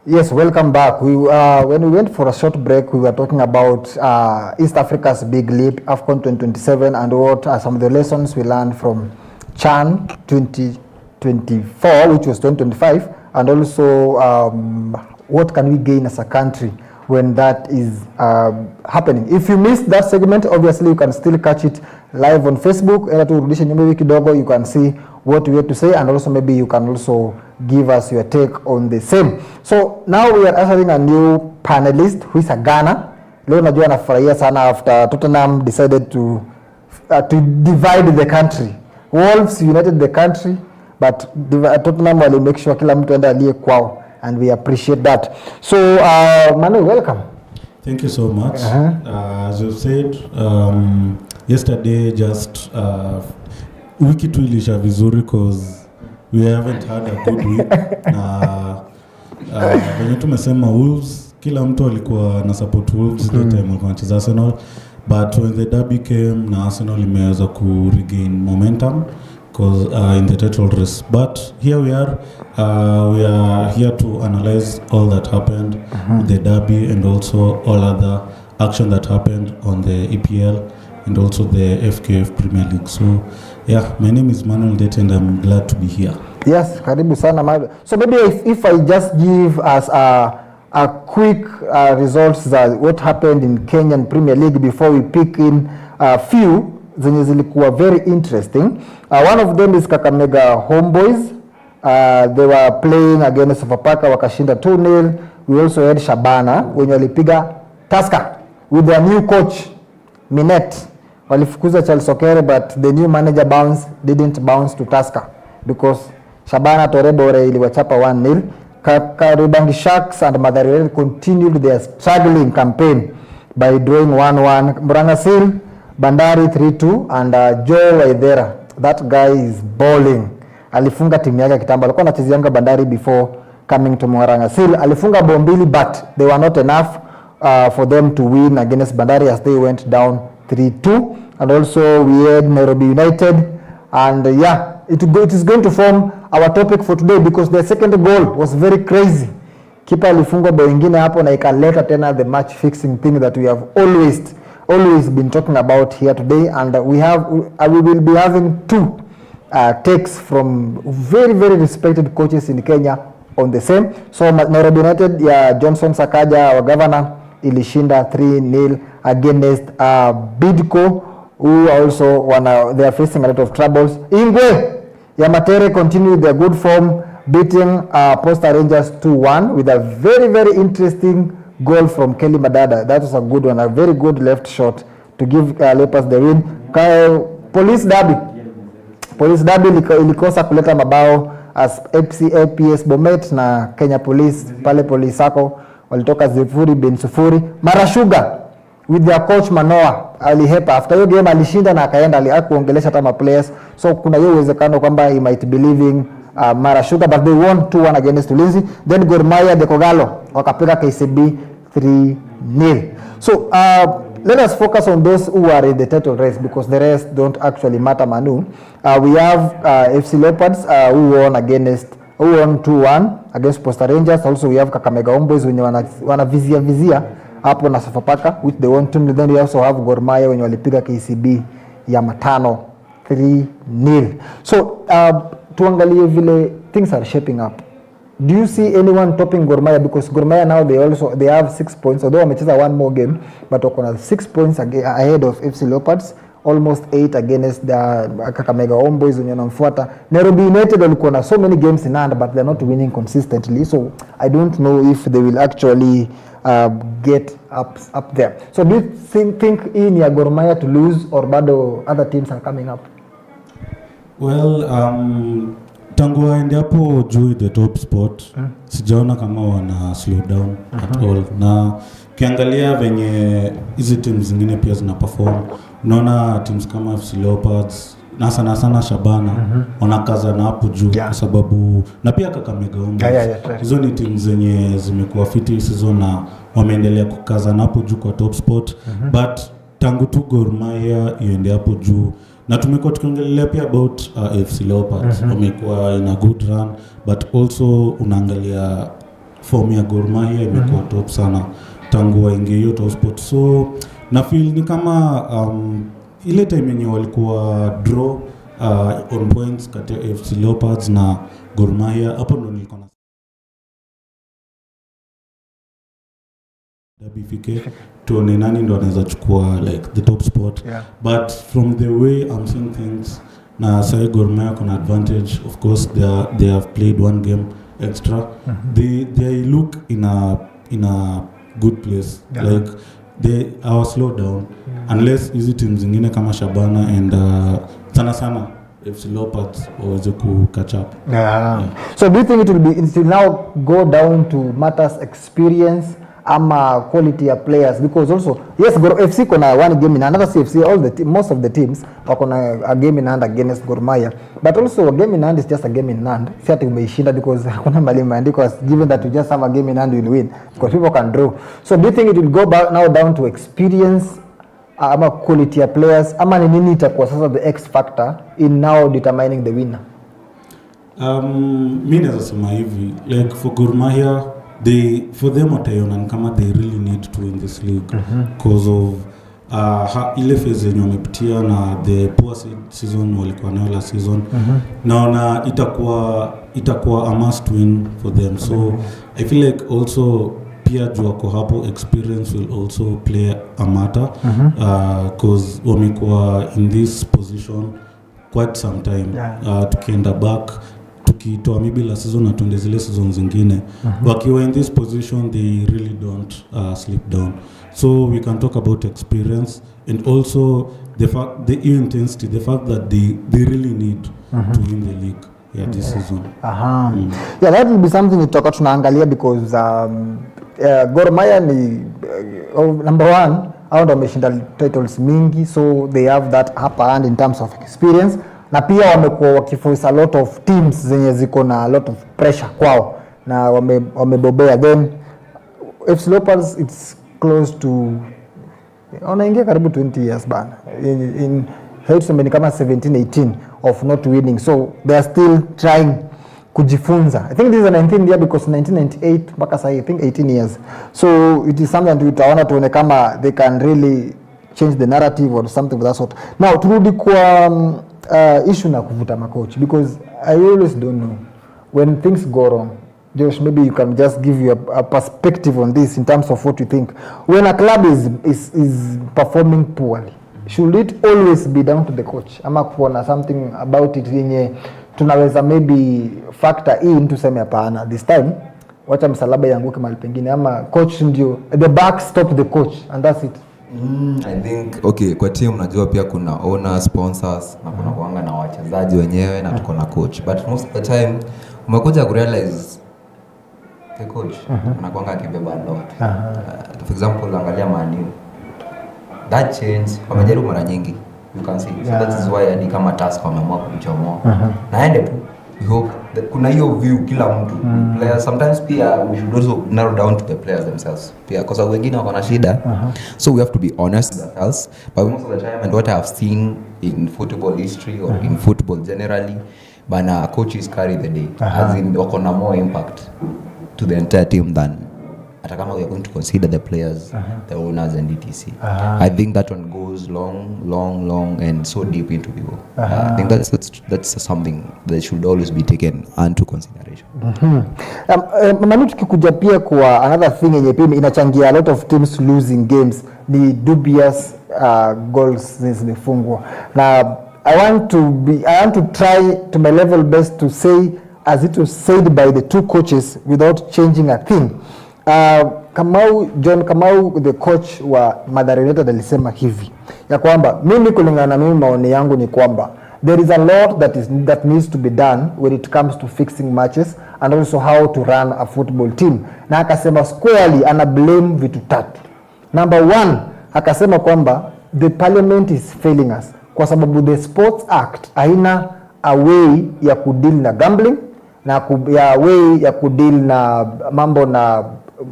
[SPEAKER 1] Yes, welcome back. When we went for a short break, we were talking about East Africa's big leap, AFCON 2027, and what are some of the lessons we learned from CHAN 2024, which was 2025, and also what can we gain as a country when that is happening. If you missed that segment, obviously you can still catch it live on Facebook. You can see what we have to say, and also maybe you can also give us your take on the same. So now we are ushering a new panelist who is a Ghana. Leo najua anafurahia sana after Tottenham decided to divide the country. Wolves united the country, but Tottenham will make sure kila mtu enda aliye kwao, and we appreciate that. So Manu, welcome.
[SPEAKER 3] Thank you so much. As you said, yesterday just wiki tu ilisha vizuri cause we haven't had a good week. Na venye tumesema Wolves, kila mtu alikuwa na support Wolves the time walikuwa wanacheza Arsenal, but when the derby came na Arsenal imeweza ku regain momentum cause in the title race. But here we are here to analyze all that happened the derby and also all other action that happened on the EPL and also the FKF Premier League. So yeah, my name is Manuel Dete and I'm glad to be here.
[SPEAKER 1] Yes, karibu sana Manuel. So maybe if I just give us a quick results that what happened in Kenyan Premier League before we pick in a few zenye zilikuwa very interesting. One of them is Kakamega Homeboys. They were playing against Sofapaka, wakashinda 2-0. We also had Shabana wenye walipiga Tusker with their new coach Minet. Walifukuza Charles Okere, but the new manager didn't bounce to Tusker because Shabana Torebore iliwachapa 1-0. Kariobangi Sharks and Mathare continued their struggling campaign by drawing 1-1. Murang'a Bandari 3-2, and Joe Waithera, that guy is balling. Alifunga timu yake kitambo, alikuwa anachezeanga Bandari before coming to Murang'a. Alifunga bao mbili, but they were not enough for them to win against Bandari as they went down 3-2. And also we had Nairobi United, and it is going to form our topic for today because the second goal was very crazy. Kipa alifunga bao ingine hapo na ikaleta tena the match fixing thing that we have always been talking about here today, and we will be having two takes from very very respected coaches in Kenya on the same. So Nairobi United Johnson Sakaja, our governor, ilishinda 3-0 against Bidco, who also they are facing a lot of troubles. Ingwe ya Matere continued their good form, beating Posta Rangers 2-1 with a very very interesting goal from Kelly Madada. That was a good one, a very good left shot to give Leopards the win. Police Derby ilikosa kuleta mabao as APS Bomet na Kenya Police pale Police Sacco walitoka 0-0. Mara Sugar with their coach Manoa alihepa after hiyo game alishinda na akaenda aliakuongelesha hata players, so kuna hiyo uwezekano kwamba he might be leaving Mara Sugar, but they won 2-1 against Ulinzi. Then Gor Mahia de Kogalo wakapiga KCB 3-0. So let us focus on those who are in the title race because the rest don't actually matter, Manu. We have FC Leopards who won 2-1 against Posta Rangers. Also we have Kakamega Homeboys wenye wanavizia hapo na Sofapaka which they won 2-0. Then we also have Gor Mahia wenye walipiga KCB ya 3-0. So tuangalie vile things are shaping up. Do you see anyone topping Gor Mahia? Because Gor Mahia now they have 6 points, although wamecheza one more game, but wako na 6 points ahead of FC Leopards, almost 8 against the Kakamega Homeboys wenye wanamfuata. Nairobi United walikuwa na so many games in hand, but they're not winning consistently, so I don't know if they will actually get up there. So do you think hii ni ya Gor Mahia to lose or bado other teams are coming up?
[SPEAKER 3] Well, tangu waende hapo juu the top spot, sijaona kama wana slow down at all. Na kiangalia venye hizi teams zingine pia zina perform, unaona teams kama FC Leopards na sana Shabana wanakaza na hapo juu kwa sababu na pia Kakamega Homeboys. Hizo ni teams zenye zimekuwa fiti season na wameendelea kukaza na hapo juu kwa top spot. But tangu tu Gor Mahia iende hapo juu, na tumekuwa tukiongelea pia about FC Leopards, wamekuwa in a good run, but also unaangalia form ya Gor Mahia imekuwa top sana tangu waingie hiyo top spot. So na feel ni kama ile time yenye walikuwa draw on points kati ya FC Leopards na Gor Mahia, hapo ndo nilikuwa na WFK tuone nani ndo anaweza chukua like the top spot. But from the way I'm seeing things, na say Gor Mahia kuna advantage. Of course they have played one game extra. They look in a good place. Like they are slow down unless hizi teams zingine kama Shabana and sana FC Leopards waweze ku catch up.
[SPEAKER 1] So do you think it will now go down to matters experience ama quality of players? Because also yes, Gor FC kona one game in another CFC, most of the teams wako na a game in hand against Gor Mahia, but also a game in hand is just a game in hand. Si ati umeishinda because hakuna mali imeandikwa, given that you just have a game in hand you will win because people can draw. So do you think it will go now down to experience ama quality of players ama ni nini itakuwa sasa the X factor in now determining the winner?
[SPEAKER 3] Mimi naweza sema hivi, like for Gor Mahia, for them wataiona kama they really need to win this league because of ile phase yenye wamepitia na the poor season walikuwa nayo last season. Naona itakuwa a must win for them. So I feel like also pia juu wako hapo, experience will also play a matter because wamekuwa in this position quite some time. Tukienda back tukitoa maybe last season na tuende zile season zingine, wakiwa in this position they really don't slip down. So we can talk about experience and also the intensity, the fact that they really need to win the league this season.
[SPEAKER 1] Yeah, that will be something tutakuwa tunaangalia because Gor Mahia ni number one, hao ndio wameshinda titles mingi, so they have that upper hand in terms of experience, na pia wamekuwa wakiforce a lot of teams zenye ziko na a lot of pressure kwao na wamebobea. Then FC Leopards it's close to wanaingia karibu 20 years bana in ni kama 17-18 of not winning, so they are still trying kujifunza. I think this is a 19th year because 1998 mpaka sasa I think 18 years, so it is something tutaona tuone kama they can really change the narrative or something of that sort. Now turudi kwa issue na kuvuta makochi, because I always don't know when things go wrong. Josh, maybe you can just give you a perspective on this in terms of what you think. When a club is performing poorly, should it always be down to the coach ama kuona something about it yenye tunaweza maybe factor in tuseme hapana, this time wacha msalaba yanguke mahali pengine, ama coach ndio the back stop the coach and that's it?
[SPEAKER 2] I think okay, kwa team unajua pia kuna owners, sponsors na kuna kuanga na wachezaji wenyewe na tuko na coach, but most of the time umekuja ku realize the coach anakuanga akibeba lot. For example, angalia Man U that change wamejaribu mara nyingi, you can see. So that is why hadi kama task wameamua kumchomoa. Naende tu we hope that kuna hiyo view kila mtu players sometimes pia we should also narrow down to the players themselves pia because wengine wako na shida. So we have to be honest with ourselves, but most of the time and what I have seen in football history or in football generally, bana coaches carry the day, as in wako na more impact to the entire team than hata kama we are going to consider the players, the owners and etc. I think that one goes long and so deep into people. I think that's something that should always be taken into consideration.
[SPEAKER 1] Mami tukikuja pia kwa another thing yenye pia inachangia a lot of teams losing games ni dubious goals zimefungwa. Na I want to try to my level best to say as it was said by the two coaches without changing a thing. John Kamau the coach wa Mathare United alisema hivi ya kwamba mimi kulingana na mimi maoni yangu ni kwamba there is a lot that needs to be done when it comes to fixing matches and also how to run a football team, na akasema squarely ana blame vitu tatu. Number one, akasema kwamba the parliament is failing us kwa sababu the Sports Act haina a way ya kudeal na gambling na ya way ya kudeal na mambo na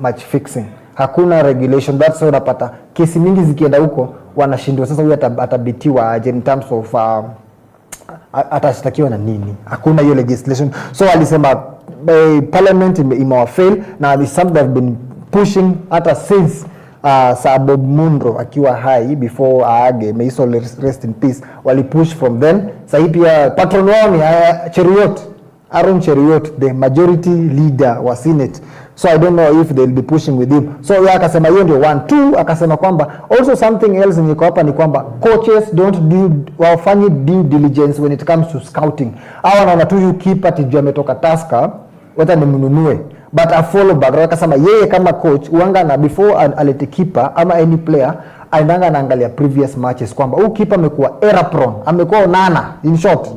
[SPEAKER 1] match fixing. Hakuna regulation, that's why unapata kesi mingi zikienda huko wanashindwa. Sasa huyu atabitiwa aje in terms of atashtakiwa na nini? Hakuna hiyo legislation. So alisema parliament imewafail na this something they've been pushing hata since Sir Bob Munro akiwa hai before aage, may his soul rest in peace. Wali push from then. Sasa pia patron wao ni Aaron Cheruiyot, the majority leader wa Senate. So I don't know if they'll be pushing with him. So yeye akasema hiyo ndio 1 2, akasema kwamba also something else niko hapa ni kwamba coaches don't wafanye due diligence when it comes to scouting. Hawa wanaona tu keeper tijua ametoka Tusker, wacha nimnunue. But a follow back. Akasema yeye kama coach uanga na before alete keeper ama any player aendanga naangalia previous matches kwamba huyu keeper amekuwa error prone, amekuwa onana in short.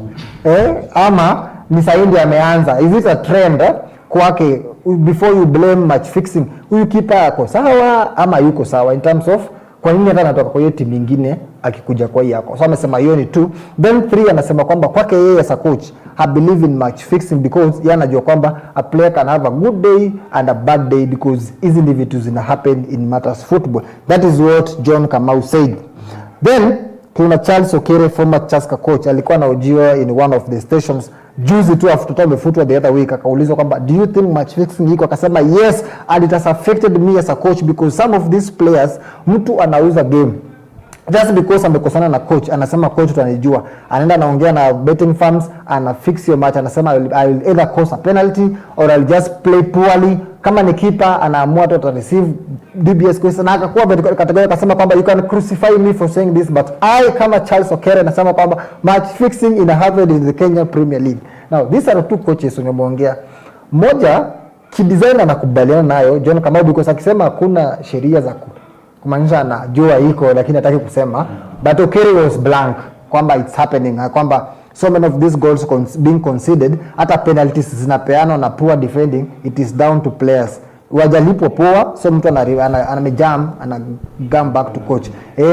[SPEAKER 1] Ama ni saindi ameanza. Is it a trend kwake before you blame match fixing? Huyu keeper yako sawa ama yuko sawa in terms of kwa nini hata anatoka kwa hiyo timu nyingine akikuja kwa yako. So amesema hiyo ni 2. Then 3 anasema kwamba kwake yeye as a coach I believe in match fixing because yeye anajua kwamba a player can have a good day and a bad day because hizi ndivyo vitu zina happen in matters football. That is what John Kamau said. Then kuna Charles Okere, former Tusker coach, alikuwa anahojiwa in one of the stations juzi tu after amefutwa the other week. Akaulizwa kwamba do you think match fixing iko? Akasema yes, and it has affected me as a coach because some of these players mtu anauza game just because amekosana na coach. Anasema coach tutanijua, anaenda anaongea na betting firms, ana fix your match, anasema I will either cause a penalty or I'll just play poorly. Kama ni keeper anaamua tu to receive DBS question, na akakuwa kategoria akasema kwamba you can crucify me for saying this but I kama Charles Okere nasema kwamba match fixing ina happen in the Kenya Premier League. Now these are two coaches unamwongea. Moja kidesign anakubaliana nayo John Kamau because akisema hakuna sheria za kumaanisha anajua iko lakini hataki kusema, but Okere was blank kwamba it's happening, kwamba so many of these goals being conceded, hata penalties zinapeanwa na poor defending, it is down to players. Wajalipo poa, so mtu anamejam anagam back to coach.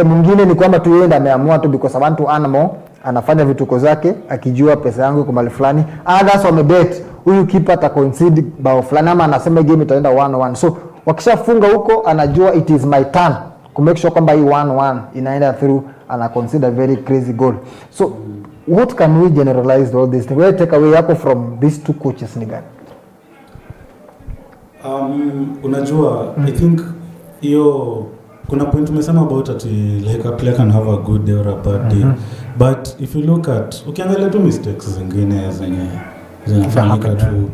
[SPEAKER 1] Mwingine ni kwamba tu yeye ameamua tu because I want to earn more, anafanya vituko zake akijua pesa yangu iko mahali fulani. Others wamebet huyu keeper ata concede bao fulani ama anasema game itaenda 1-1. So wakishafunga huko anajua it is my turn to make sure kwamba hii 1-1 inaenda through, ana consider very crazy goal. So what can we generalize all this thing? Where take away yako from these two coaches ni gani?
[SPEAKER 3] Unajua I think hiyo kuna point umesema about that like a player can have a good day or a bad day, but if you look at ukiangalia tu mistakes zingine zenye zinafanyika tu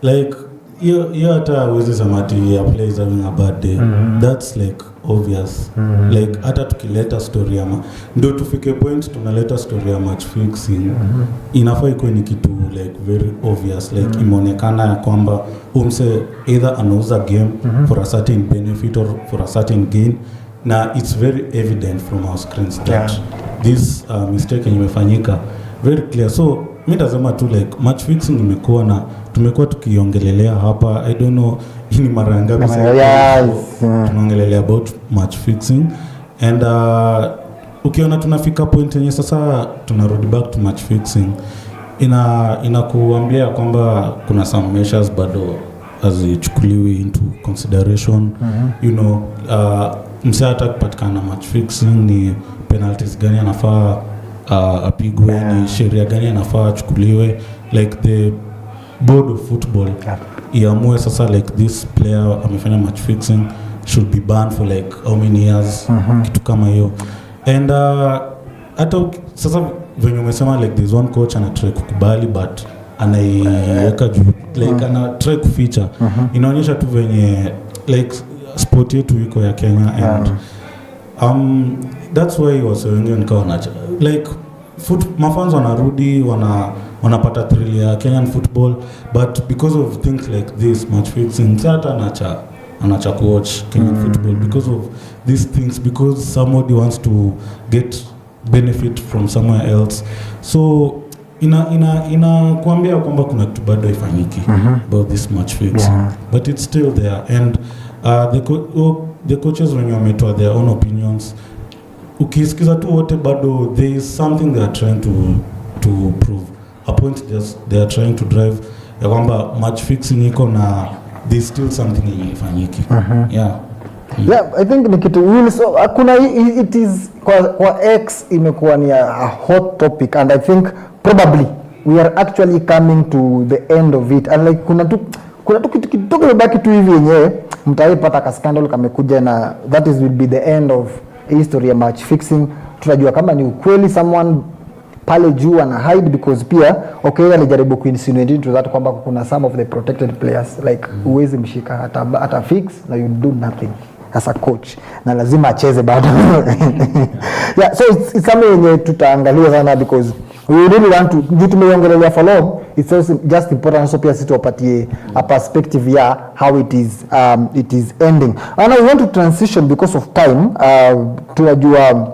[SPEAKER 3] like hiyo hata uwezi sema ati a player is having a bad day. That's like obvious. Like hata tukileta story ama ndio tufike point tunaleta story ya match fixing, inafaa ikuwe ni kitu like very obvious, like imeonekana ya kwamba umse either anauza game for a certain benefit or for a certain gain, na it's very evident from our screens that this mistake imefanyika very clear. So mimi nasema tu like match fixing imekuwa na tumekuwa tukiongelelea hapa, I don't know hii ni mara ngapi sasa tunaongelelea about match fixing, And ukiona tunafika point yenye sasa tunarudi back to match fixing, inakuambia kwamba kuna some measures bado hazichukuliwi into consideration. You know, msata kupatikana match fixing, ni penalties gani anafaa apigwe, ni sheria gani anafaa achukuliwe, like the board of football iamue sasa like this player amefanya match fixing should be banned for like how many years, kitu kama hiyo. And hata sasa venye umesema like there's one coach ana try kukubali but anaiweka juu like ana try kuficha, inaonyesha tu venye like sport yetu iko ya Kenya. And that's why wase wengi nikawa nacha like mafans wanarudi wanapata thrill ya Kenyan football, but because of things like this match fixing, sata anacha kuwatch Kenyan football because of these things, because somebody wants to get benefit from somewhere else. So ina kuambia kwamba kuna kitu bado ifanyiki about this match fixing, but it's still there. And the coaches when wametoa their own opinions, ukisikiza tu wote bado there is something they are trying to prove a point, just they are trying to drive ya kwamba match fixing iko na there is still something ifanyiki. Yeah,
[SPEAKER 1] I think ni kitu so kuna it is kwa X imekuwa ni a hot topic, and I think probably we are actually coming to the end of it, and like kuna tu kitu kidogo imebaki tu hivi yenyewe mtaipata ka scandal kamekuja, na that is will be the end of history ya match fixing. Tunajua kama ni ukweli someone pale juu ana hide, because pia okay alijaribu kuinsinuate into that kwamba kuna some of the protected players like uwezi mshika hata fix na you do nothing as a coach, na lazima acheze bado. Yeah, so it's something yenye tutaangalia sana, because we really want to tumeongelea for long. It's also just important so pia sisi tupatie a perspective ya how it is ending. And I want to transition because of time. Tunajua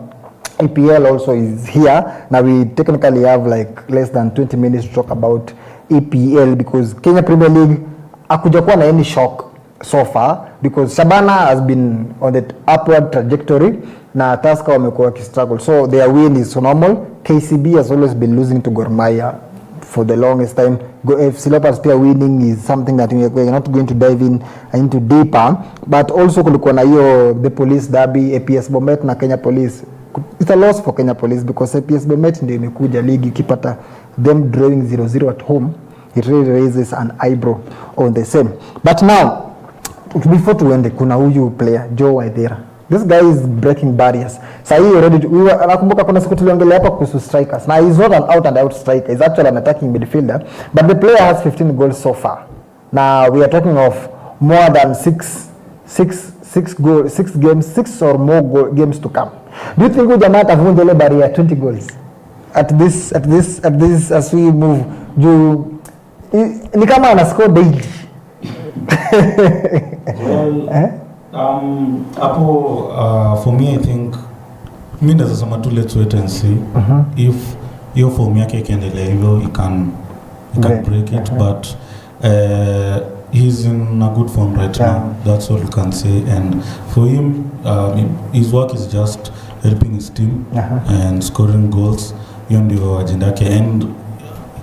[SPEAKER 1] EPL also is here. Now we technically have like less than 20 minutes to talk about EPL, because Kenya Premier League hakujakuwa na any shock so far, because Shabana has been on the upward trajectory na Tusker wamekuwa struggle, so their win is normal. KCB has always been losing to Gor Mahia for the longest time. FC Leopards pia winning is something that we are not going to dive into deeper, but also kulikuwa na hiyo the police derby, APS Bomet na Kenya Police. It's a loss for Kenya Police, because APS Bomet ndio imekuja ligi ikipata them drawing 0-0 at home. It really raises an eyebrow on the same. But now before tuende, kuna huyu player Joe Waithera. This guy is breaking barriers. Sasa hii already nakumbuka kuna siku tuliongelea hapa kuhusu strikers. Now he's not an out and out striker. He's actually an attacking midfielder, but the player has 15 goals so far. Now we are talking of more than 6 or more games to come. Do you think huyu jamaa atavunja ile barrier 20 goals at this as we move? Ni kama ana score daily.
[SPEAKER 3] Well, for me I think mimi naweza sema tu let's wait and see if hiyo form yake ikiendelea hivyo he can break it, but he's in a good form right now. That's all you can say. And for him, his work is just helping his team and scoring goals. Hiyo ndio agenda yake, and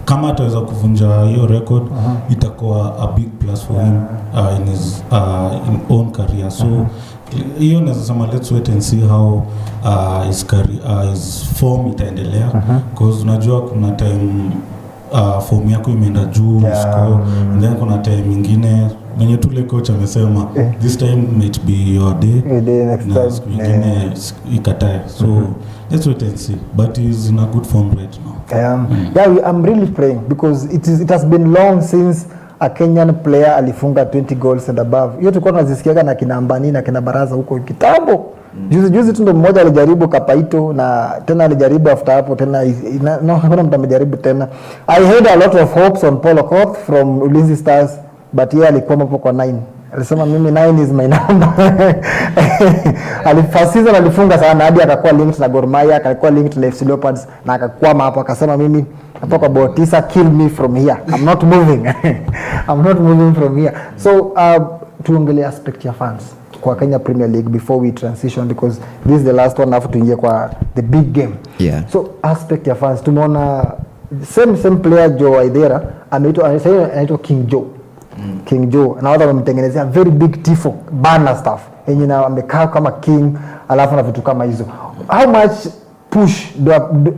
[SPEAKER 3] kama ataweza kuvunja hiyo record itakuwa a big plus for him in his own career. So hiyo naweza sema let's wait and see how his career his form itaendelea, because unajua kuna time form yako imeenda juu score, and then kuna time nyingine mwenye tule coach amesema this time might be your day,
[SPEAKER 1] next time
[SPEAKER 3] siku nyingine ikatae. So let's wait and see, but he's in a good form right now. I'm really praying, because it has been long since a Kenyan player alifunga 20 goals and above. Hiyo tulikuwa tunazisikiaga na kina Mbani na kina Baraza huko kitambo. Juzi tu ndo mmoja alijaribu Kapaito, na tena alijaribu after hapo tena hakuna mtu amejaribu tena. I had a lot of hopes on Paul Okoth from Ulinzi Stars, but yeye alikuwa hapo kwa 9. Alisema mimi 9 is my number. First season alifunga sana hadi akakuwa linked na Gor Mahia, akakuwa linked na FC Leopards, na akakwama hapo akasema mimi hapo kwa Botisa kill me from here. I'm not moving. I'm not moving from here. So tuongelee aspect ya fans.
[SPEAKER 1] kwa Kenya Premier League before we transition, because this is the last one after tuingie kwa the big game.
[SPEAKER 2] Yeah.
[SPEAKER 1] So aspect ya fans tumeona same player Joe Waithera anaitwa King Joe. King Joe na watu wamemtengenezea very big tifo banner stuff yenye na amekaa kama king, alafu na vitu kama hizo. How much push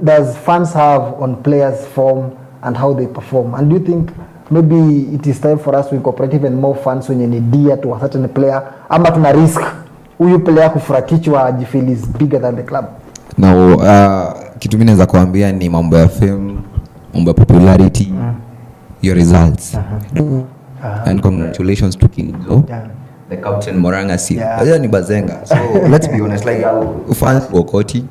[SPEAKER 1] does fans have on players form and how they perform, and do you think maybe it is time for us to incorporate even more fans wenye ni dear to a certain player, ama tuna risk huyu player kufurakichwa ajifeel is bigger than the club?
[SPEAKER 2] Now kitu mimi naweza kuambia ni mambo ya fame, mambo ya popularity, your results. And congratulations to King Joe. The captain Moranga si. Yeah. Ni bazenga. So let's be honest, like fans Okoti,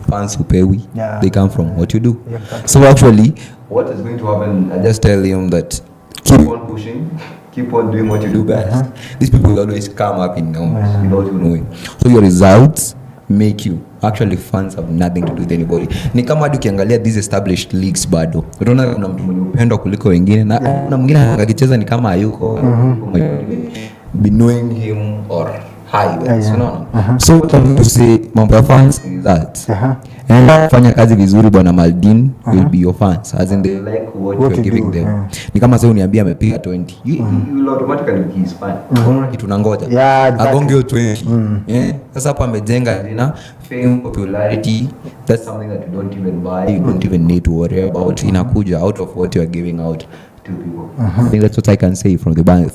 [SPEAKER 2] fans Upewi, they come from what you do. Yeah, exactly. So actually, what is going to happen? I just tell him that keep on pushing, keep on doing what you do best. These people will always come up in numbers without you knowing. So your results make you. Actually fans have nothing to do with anybody. Ni kama hadi ukiangalia these established leagues bado unaona kuna mtu mwenye upendo kuliko wengine na kuna mwingine akicheza ni kama hayuko be knowing him or high so to say mambo ya fans is that and fanya kazi vizuri bwana Maldin will be your fans as in they like what you're giving them. Ni kama sasa uniambia amepiga 20 you will automatically be his fan. Kitu nangoja agonge 20 sasa hapa amejenga jina, fame, popularity. That's something that you don't even buy, you don't even need to worry about. Inakuja out of what you are giving out to people. I think that's what I can say from the bank.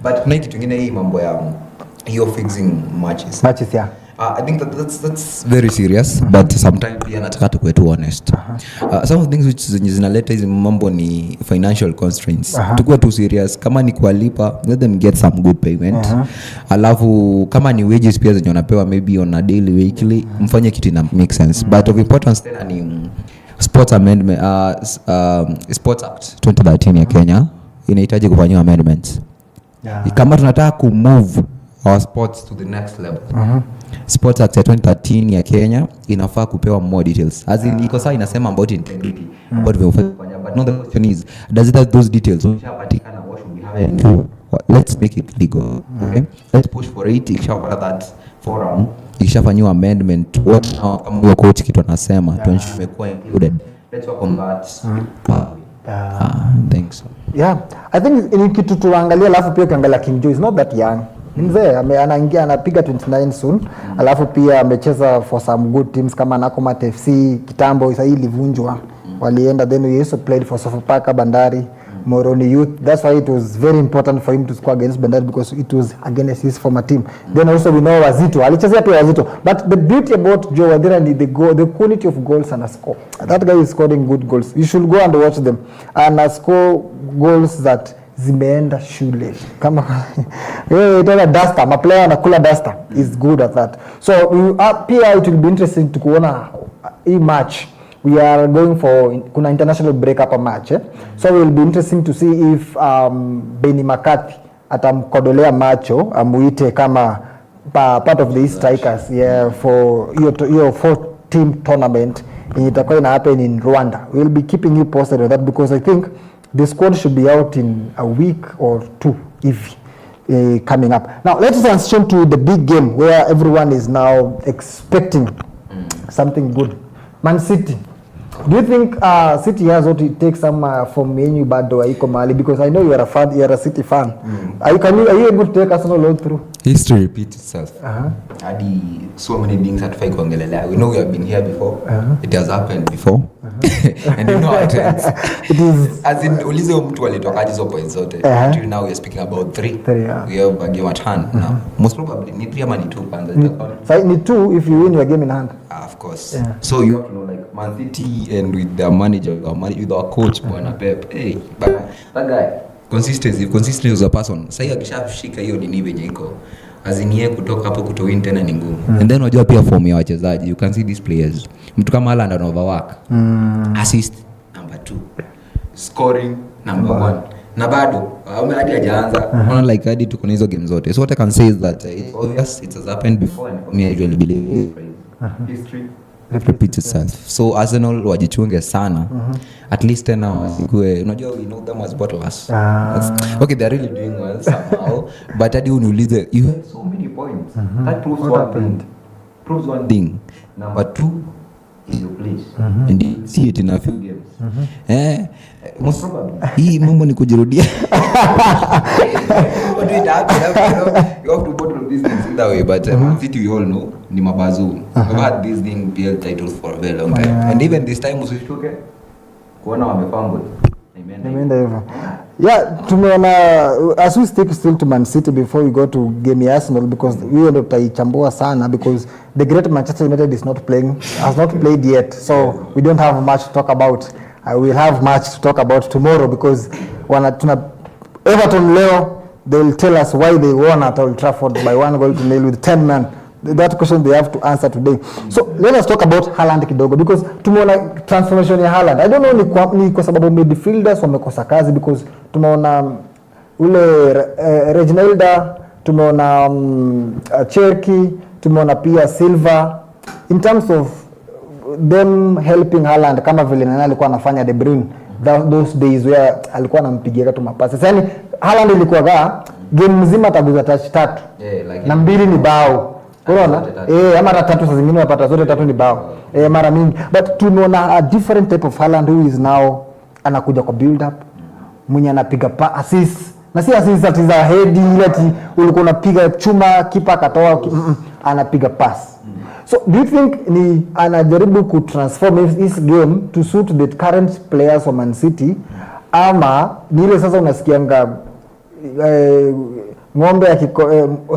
[SPEAKER 2] But kuna kitu kingine hii mambo ya you're fixing matches. I think that's very serious, but sometimes pia nataka tukue tu honest. Some of the things which zinaleta hizi mambo ni financial constraints. Tukue tu serious, kama ni kuwalipa, let them get some good payment. Alafu kama ni wages pia zenye wanapewa maybe on a daily, weekly, mfanye kitu ina make sense. But of importance tena ni Sports Amendment, Sports Act 2013 ya Kenya inahitaji kufanywa amendments. Kama tunataka kumove our sports to the next level. Sports Act 2013 ya Kenya inafaa kupewa more details. As in iko sawa inasema about integrity, about kufanya, but no, the question is does it have those details? Ushapatikana, what should we have? Let's make it legal. Okay, let's push for it. Ikishapata that forum, ikishafanywa amendment, what now kama huyo coach kitu anasema to ensure imekuwa included. Let's work on that. Thanks.
[SPEAKER 1] I think ni kitu tuangalia, alafu pia ukiangalia King Joe is not that young. Mzee anaingia anapiga 29 soon. Alafu pia amecheza for some good teams kama Nakumatt FC kitambo, sasa ilivunjwa. Walienda, then he also played for Sofapaka, Bandari, Moroni Youth. That's why it was very important for him to score against Bandari, because it was against his former team. Then also we know Wazito, alichezea pia Wazito. But the beauty about Joe Waithera ni the quality of goals and a score. That guy is scoring good goals. You should go and watch them. And score goals that zimeenda shule. Kama tena duster, ma player anakula duster is good at that. So pia it will be interesting to kuona hii match. We are going for kuna international break up a match. So it will be interesting to see if Benny McCarthy atamkodolea macho amuite kama part of the strikers for your 4-team tournament itakuwa ina happen in Rwanda. We will be keeping you posted on that, because I think the squad should be out in a week or two if coming up. Now let's transition to the big game where everyone is now expecting something good. Man City. Do you think City has what it takes from menu bado haiko mahali? Because I know you are a fan, you are a City fan. Are you able to take Arsenal all through?
[SPEAKER 2] History repeats itself. So many things that fight kongelelea. We know we have been here before. It has happened before. And you know how it ends.
[SPEAKER 1] It is
[SPEAKER 2] as in ulize mtu alitoka hizo points zote. Until now we are speaking about 3. We have a game at hand now. Most probably ni 3 ama ni 2 kwanza.
[SPEAKER 1] So ni 2 if you win your game in hand.
[SPEAKER 2] Of course. So you have to know, like Man City and with their manager, with our coach Bwana Pep. Hey, but that guy consistency is a person. Sasa akishafika hiyo nini venye iko. Azinie kutoka hapo kutowin tena ni ngumu. And then unajua pia form ya wachezaji. You can see these players. Mtu kama Haaland ana overwork. Assist number 2. Scoring number 1. Na bado hadi hajaanza. Unaona like hadi tuko na hizo game zote. So what I can say is that it's obvious, it has happened before, and for me I usually believe history repeats itself. So Arsenal wajichunge sana. At least tena wasikue, unajua we know them as bottlers. Okay, they're really doing well somehow, but hadi uniulize you have so many points. points. That proves one thing. Number 2 is your place. And you see it in a few games. Most probably. Hii mambo ni kujirudia. But it happens, you have to bottle these things in that way. But City, we all know, ni mabazu. We've had these thing PL titles for a very long time. And even this time, usishuke kuona wamefumble.
[SPEAKER 1] Imeenda hivyo. Yeah, tumeona as we stick still to Man City before we go to game ya Arsenal, because we end up tutaichambua sana because the great Manchester United is not playing, has not played yet, so we don't have much to talk about. We'll have much to talk about tomorrow because Everton leo, they will tell us why they won at Old Trafford by 1-0 with 10 men. That question they have to answer today. So let us talk about Haaland kidogo because tumeona transformation ya Haaland. I don't know ni kwa sababu midfielders wamekosa kazi because tumeona ule Reginalda, tumeona Cherki, tumeona pia Silva. In terms of them helping Haaland kama vile nani alikuwa anafanya De Bruyne those days where alikuwa anampigia tu mapasi. Yaani Haaland ilikuwa game mzima ataguza touch 3. Like na 2 ni bao. Unaona? Mara 3 saa zingine unapata zote 3 ni bao. Mara mingi. But tumeona a different type of Haaland who is now anakuja kwa build up. Mwenye anapiga assist. Na si assist ati za head ile ati ulikuwa unapiga chuma kipa akatoa anapiga pass. So do you think ni anajaribu ku transform this game to suit the current players of Man City, ama ni ile sasa unasikianga ng'ombe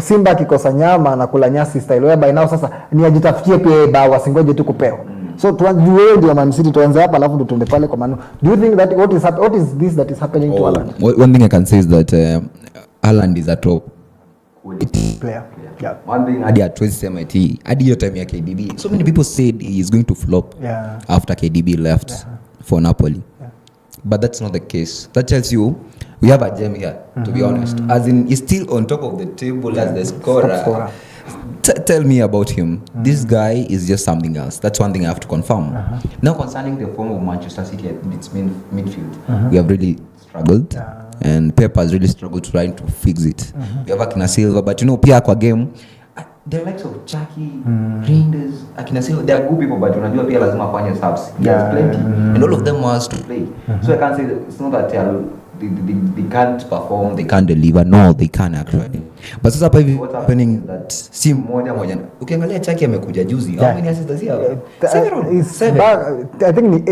[SPEAKER 1] simba akikosa nyama na kula nyasi style whereby now sasa ni ajitafutie pia bao asingoje tu kupewa. So tuanze ndio Man City tuanze hapa alafu ndo tuende pale kwa Manu. Do you think that what is this that is happening to Haaland?
[SPEAKER 2] One thing I can say is that Haaland is a top
[SPEAKER 1] player. Yeah.
[SPEAKER 2] One thing hadi atwezi sema eti hadi hiyo time ya KDB. So many people said he is going to flop after KDB left for Napoli. But that's not the case. That tells you we have a gem here, to be honest. As in, he's still on top of the table as the scorer. Tell me about him. This guy is just something else. That's one thing I have to confirm. Now, concerning the form of Manchester City at its midfield, we have really struggled. And Pep has really struggled trying to fix it. We have Akina Silva, but you know, pia kwa game, the likes of Chucky, Reinders, Akina Silva, they are good people, but unajua pia lazima afanye subs. He has plenty, and all of them wants to play. So I can't say that it's not that they can't perform, they can't deliver. No, they can actually. But sasa hivi what's happening that si moja ukiangalia Chucky amekuja juzi, how many assists does he have? 7.
[SPEAKER 1] I think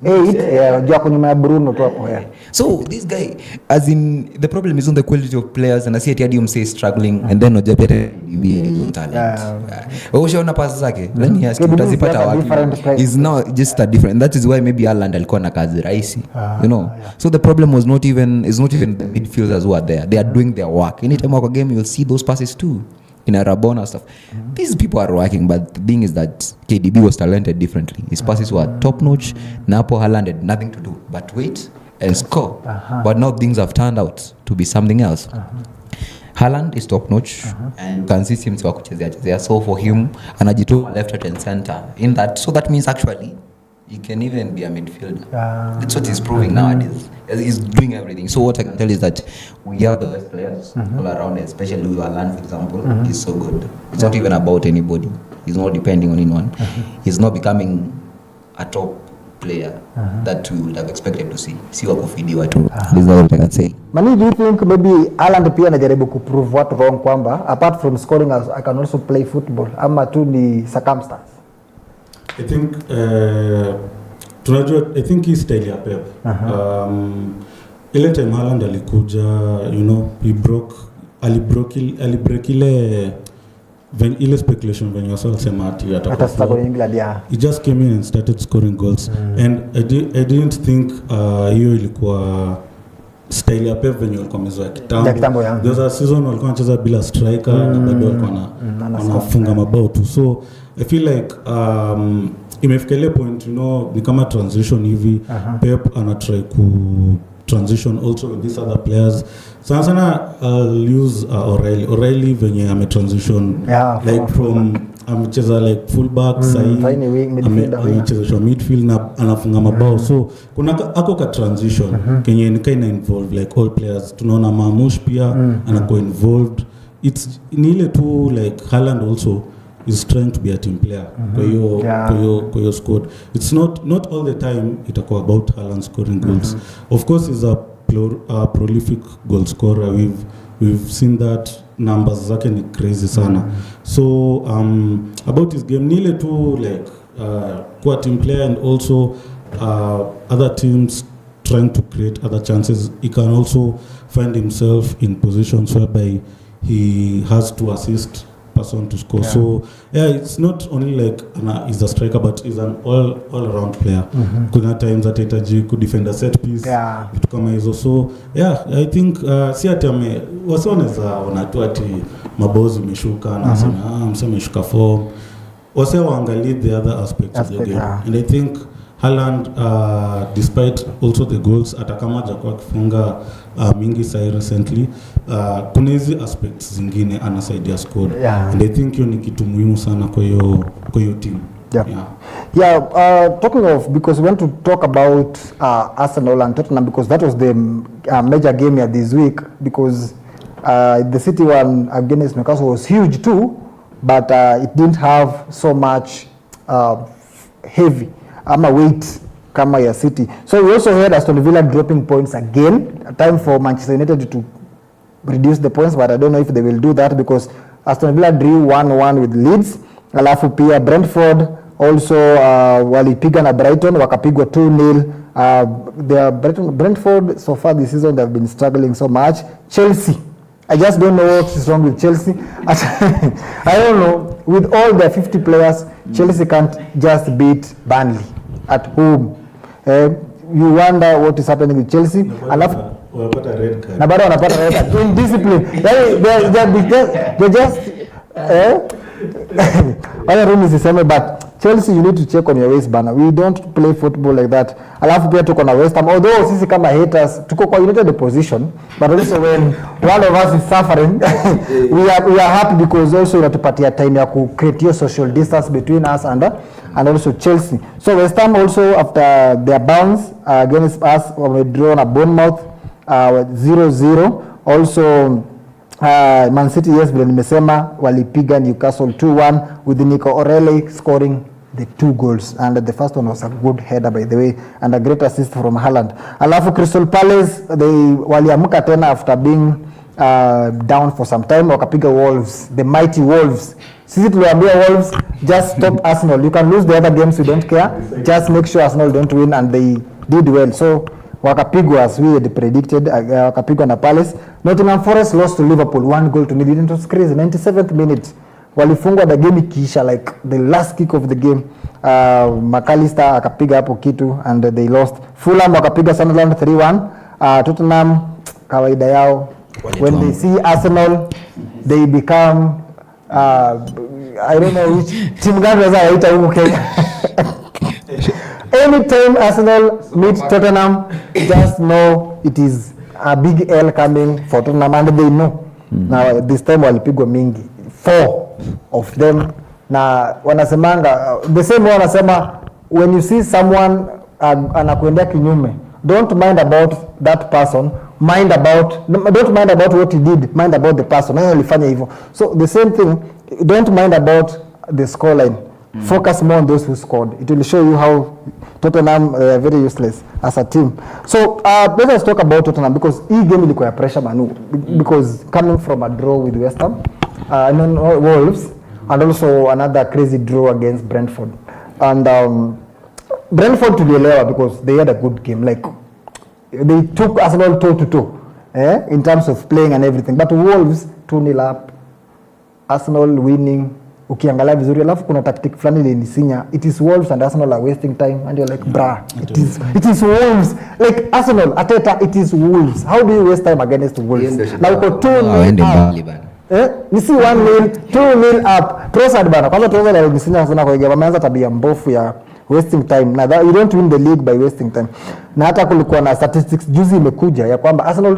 [SPEAKER 1] 8 jua kunyuma ya Bruno tu hapo.
[SPEAKER 2] So this guy, as in, the problem is on the quality of players, and I see Adium say struggling, and then unajua pia ni talent. Ushaona pasi zake, let me ask you, utazipata wapi? Is now just a different. That is why maybe Haaland alikuwa na kazi rahisi, you know. So the problem is not even the midfielders who are there. They are doing their work. Anytime of a game, you'll see those passes too. In a Rabona stuff. These people are working, but the thing is that KDB was talented differently. His passes were top notch. Napo Haaland had nothing to do but wait and score. But now things have turned out to be something else. Haaland is top notch, and you can see him kuchezea. So for him, anajitoa left, right, and center. In that, so that means actually he can even be a midfielder. That's what he's proving nowadays. He's doing everything. So what I can tell is that we have the best players all around, especially with Haaland, for example. He's so good. It's not even about anybody. He's not depending on anyone. He's not becoming a top player that we would have expected to see. Si wakufidiwa tu. This is what I can say.
[SPEAKER 1] Mani, do you think maybe Haaland pia anajaribu kuprove what wrong kwamba apart from scoring I can also play football, ama tu ni circumstance?
[SPEAKER 3] I think tunajua, I think hii style ya Pep. Ile time Haaland alikuja, you know, alibreak ile speculation when you saw sema ati
[SPEAKER 1] atakuwa England.
[SPEAKER 3] He just came in and started scoring goals. And I didn't think hiyo ilikuwa style ya Pep when walikuwa mezoea kitambo. There was a season walikuwa wanacheza bila striker na bado walikuwa wanafunga mabao tu. So I feel like imefika ile point, you know, ni kama transition hivi. Pep anatry ku transition also with these other players. Sana I'll use O'Reilly venye ame transition like from amecheza like fullback amecheza midfield na anafunga mabao. So kuna ako ka transition kenye ni kind involved like all players. Tunaona Mamush pia anakuwa involved, it's ni ile tu like Haaland also is trying to be a team player kwa hiyo squad. It's not all the time itakuwa about Haaland scoring goals. Of course he's a prolific goal scorer. We've seen that, numbers zake ni crazy sana. So about his game ni ile tu like kwa team player, and also other teams trying to create other chances. He can also find himself in positions whereby he has to assist person to score. So it's not only like he's a striker, but he's an all around player. Kuna times atahitaji ku defend a set piece, vitu kama hizo. So I think si ati wasioneza wanatu ati mabozi imeshuka na mseme imeshuka form. Wase waangalie the other aspects of the game. And I think Haaland, despite also the goals, atakama hajakuwa akifunga mingi sai recently, kuna hizi aspects zingine anasaidia squad. And I think hiyo ni kitu muhimu sana kwa hiyo team.
[SPEAKER 1] Talking of, because we want to talk about Arsenal and Tottenham, because that was the major game here this week, because the City one against Newcastle was huge too, but it didn't have so much heavy weight kama ya City. So we also had Aston Villa dropping points again. Time for Manchester United to reduce the points, but I don't know if they will do that, because Aston Villa drew 1-1 with Leeds. Alafu pia Brentford also walipiga na Brighton wakapigwa 2-0. Brentford so far this season they've been struggling so much. Chelsea, I just don't know what is wrong with Chelsea. I don't know, with all their 50 players, Chelsea can't just beat Burnley at home. You wonder what is happening with Chelsea. Alafu
[SPEAKER 3] wanapata red card.
[SPEAKER 1] Na bado wanapata red card. Indiscipline. They just other room is the same, but Chelsea, you need to check on your waist banner. We don't play football like that. Alafu pia tuko na West Ham, although sisi kama haters tuko kwa United opposition, but also when one of us is suffering we are happy, because also inatupatia time ya ku create your social distance between us and also Chelsea. So West Ham also, after their bounce against us, withdrawn a Bournemouth 0-0. Also Man City, yes, vile nimesema walipiga Newcastle 2-1 with Nico O'Reilly scoring the 2 goals, and the first one was a good header by the way, and a great assist from Haaland. Alafu Crystal Palace, they waliamuka tena after being down for some time, wakapiga Wolves, the mighty Wolves. Sisi tuliambia Wolves, just stop Arsenal. You can lose the other games, we don't care. Just make sure Arsenal don't win, and they did well. So wakapigwa as we had predicted, wakapigwa na Palace. Nottingham Forest lost to Liverpool 1-0. It was crazy. 97th minute walifungwa, the game ikiisha, like the last kick of the game. McAllister akapiga hapo kitu and they lost. Fulham wakapiga Sunderland 3-1. Tottenham kawaida yao, when they see Arsenal they become I don't know which team gani waza waita huko Kenya. Anytime Arsenal meet Tottenham, just know it is a big L coming for Tottenham, and they know. Now this time walipigwa mingi, 4 of them. Na wanasemanga the same wanasema, when you see someone anakuendea kinyume, don't mind about that person, don't mind about what he did, mind about the person. Nani alifanya hivyo. So the same thing, don't mind about the scoreline. Focus more on those who scored. It will show you how Tottenham are very useless as a team. So let us talk about Tottenham, because hii game ilikuwa ya pressure manu, because coming from a draw with West Ham, Wolves, and also another crazy draw against Brentford. And Brentford tulielewa because they had a good game. Like they took Arsenal toe to toe in terms of playing and everything. But Wolves 2-0 up, Arsenal winning. Ukiangalia vizuri, alafu kuna tactic fulani ile nisinya, it is Wolves and Arsenal are wasting time, and you're like bra, it is Wolves, like Arsenal Ateta, it is Wolves. How do you waste time against Wolves? Na uko 2-0 up, nisi 1-0 2-0 up, Trossard bana, kwanza Trossard alisinya sana kwa game, ameanza tabia mbovu ya wasting time. Na you don't win the league by wasting time. Na hata kulikuwa na statistics juzi imekuja ya kwamba Arsenal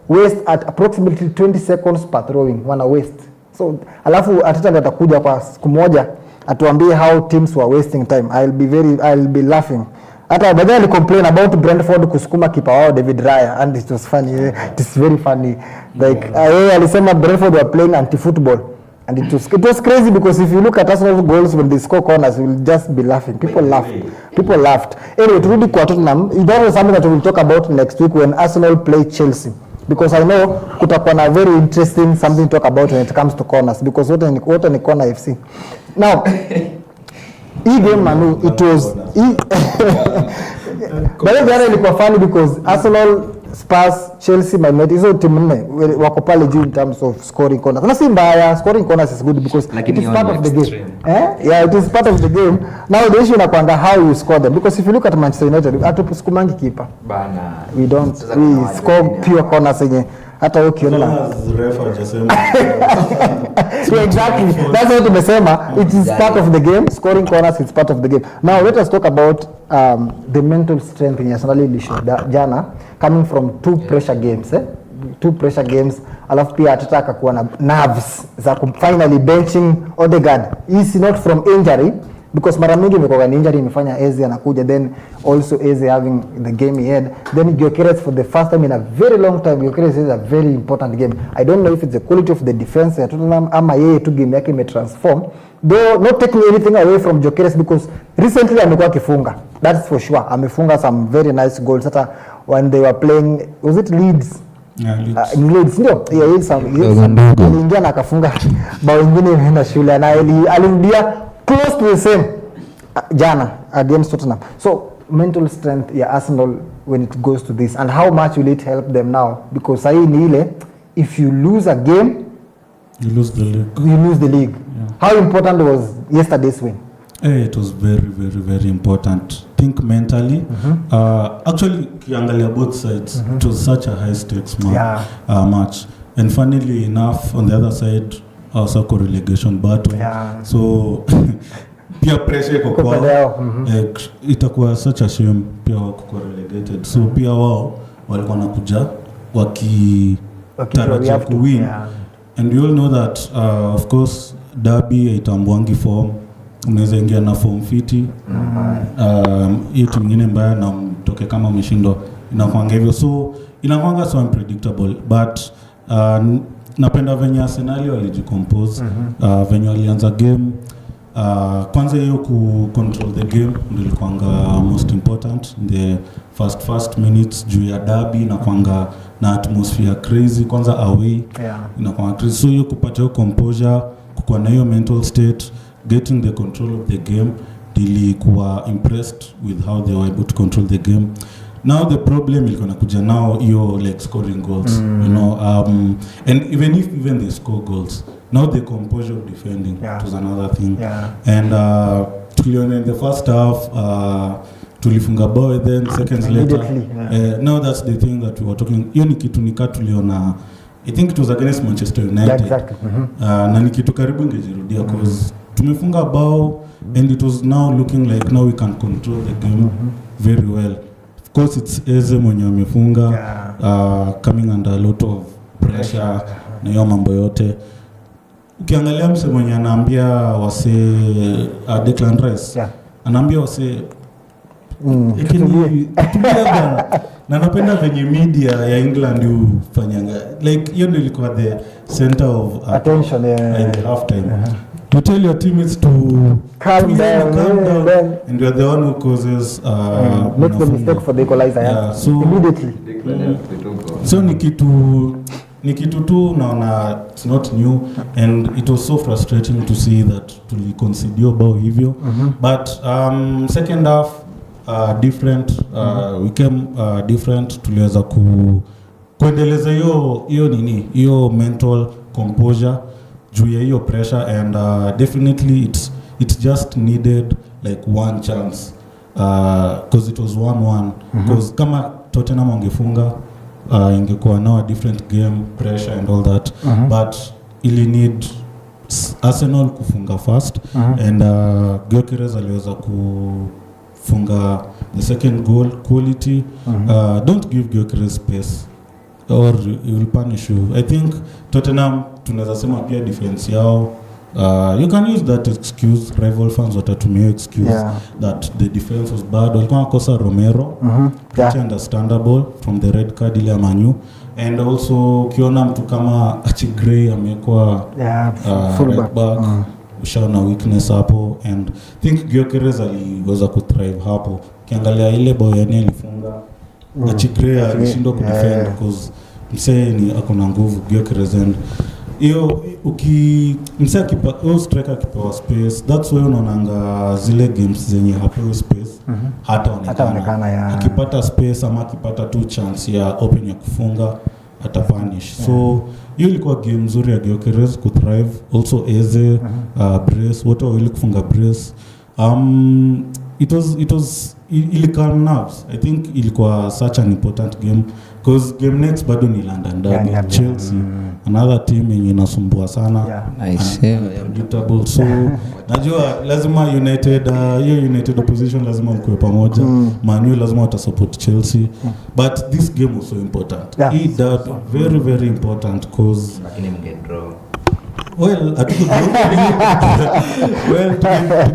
[SPEAKER 1] waste at approximately 20 seconds per throwing, wana waste. So alafu Ateta atakuja kwa siku moja atuambie how teams were wasting time. I'll be laughing. Hata baadaye complain about Brentford kusukuma kipa wao David Raya, and it was funny. It is very funny. Like alisema Brentford were playing anti-football. And it was crazy because if you look at Arsenal goals when they score corners, you will just be laughing. People laughed. Anyway, turudi kwa Tottenham, that is something that we will talk about next week when Arsenal play Chelsea. Because I know kutakuwa na very interesting something to talk about when it comes to corners. Because wote ni corner FC. Now, hii game Manu, it was... But then ilikuwa funny because Arsenal, Spurs, Chelsea, Man United, hizo timu nne wako pale juu in terms of scoring corners. Na si mbaya, scoring corners is good because it is part of the game. Yeah, it is part of the game. Now the issue inakwanga how you score them, because if you look at Manchester United, hatusukumangi keeper. Bana. We score pure corners yenye hata ukiona na yeah, exactly. That's what tumesema. It is part of the game. Scoring corners is part of the game. Now let us talk about the mental strength in Arsenal jana coming from two pressure games. Two pressure games. Alafu pia atataka kuwa na nerves za finally benching Odegaard. Is not from injury because mara mingi imekuwa ni injury imefanya Eze anakuja, then also Eze having the game he had, then Gyökeres for the first time in a very long time. Gyökeres is a very important game. I don't know if it's the quality of the defense ya Tottenham ama yeye tu game yake imetransform, though not taking anything away from Gyökeres because recently amekuwa akifunga, that's for sure. Amefunga some very nice goals hata when they were playing, was it Leeds? Leeds ndio aliingia na akafunga bao nyingine imeenda shule na alirudia close to the same jana against Tottenham. So mental strength ya Arsenal when it goes to this, and how much will it help them now, because sahi ni ile if you lose a game
[SPEAKER 3] you lose the league.
[SPEAKER 1] Yeah. How important was yesterday's win?
[SPEAKER 3] It was very, very, very important. Think mentally. Actually, kiangalia both sides, it was such a high stakes match. And funnily enough, on the other side, also relegation battle. Yeah. So, pia pressure iko kwao. Itakuwa such a shame pia wako relegated. So, pia wao walikuwa wanakuja wakitarajia kuwin. Yeah. And we all know that, of course, derby itambuangi form. Unaweza ingia na form fiti. Hiyo timu nyingine mbaya na mtoke kama umeshindwa. Inakuanga hivyo. So, inakuanga so unpredictable. But, napenda venye Arsenal walijicompose, venye walianza game. Kwanza hiyo control the game ndio ilikuanga most important in the first minutes juu ya derby na kwanga na atmosphere crazy kwanza away. Inakuanga crazy. So hiyo kupata hiyo composure, kukuwa na hiyo mental state, getting the control of the game, nilikuwa impressed with how they were able to control the game. Now the problem ilikuwa nakuja now hiyo like scoring goals, you know, and even they score goals, now the composure of defending was another thing. And tuliona in the first half tulifunga bao, then seconds later now that's the thing that we were talking. Hiyo ni kitu tuliona, I think it was against Manchester United. Exactly. Na ni kitu karibu ingejirudia because tumefunga bao and it was now looking like now we can control the game very well. Of course it's Eze mwenye amefunga, coming under a lot of pressure na hiyo mambo yote. Ukiangalia mse mwenye anaambia wase Declan Rice, anaambia wase na napenda venye media ya England ufanyanga like hiyo ndio ilikuwa the center of attention in the half time. To tell your teammates to calm down, and you're the one who causes
[SPEAKER 1] make the mistake for the equalizer. So immediately.
[SPEAKER 3] So ni kitu tu naona it's not new, and it was so frustrating to see that tuliconcede bao hivyo. But second half different, we came different. Tuliweza kuendeleza hiyo mental composure juu ya hiyo pressure, and definitely it's just needed like one chance because it was 1-1 because kama Tottenham wangefunga ingekuwa now a different game, pressure and all that, but ili need Arsenal kufunga first, and Gyökeres aliweza kufunga the second goal. Quality, don't give Gyökeres space or he will punish you. I think Tottenham tunaweza sema pia defense yao You can use that excuse, rival fans watatumia excuse that the defense was bad. Walikuwa nakosa Romero, which understandable from the red card ile ya Manu. And also ukiona mtu kama Achigray amekuwa right back, ushaona weakness hapo, and think Gyökeres aliweza kuthrive hapo. Ukiangalia ile bao yani alifunga Achigray alishindwa kudefend because msee ni akona nguvu Gyökeres, and hiyo msee akipa striker akipewa space, that's why unaonanga zile games zenye hapewi space hata onekana akipata space ama akipata tu chance ya open ya kufunga atapunish. So hiyo ilikuwa game nzuri ya Gyökeres kuthrive, also Eze brace wote wawili kufunga brace. It was calm nerves. I think ilikuwa such an important game because game next bado ni London derby, Chelsea, another team yenye inasumbua sana, unpredictable. So najua lazima United opposition lazima mkue pamoja. Man U lazima watasupport Chelsea, but this game was so important. It derby very very important because
[SPEAKER 2] lakini mgedraw.
[SPEAKER 3] Well, to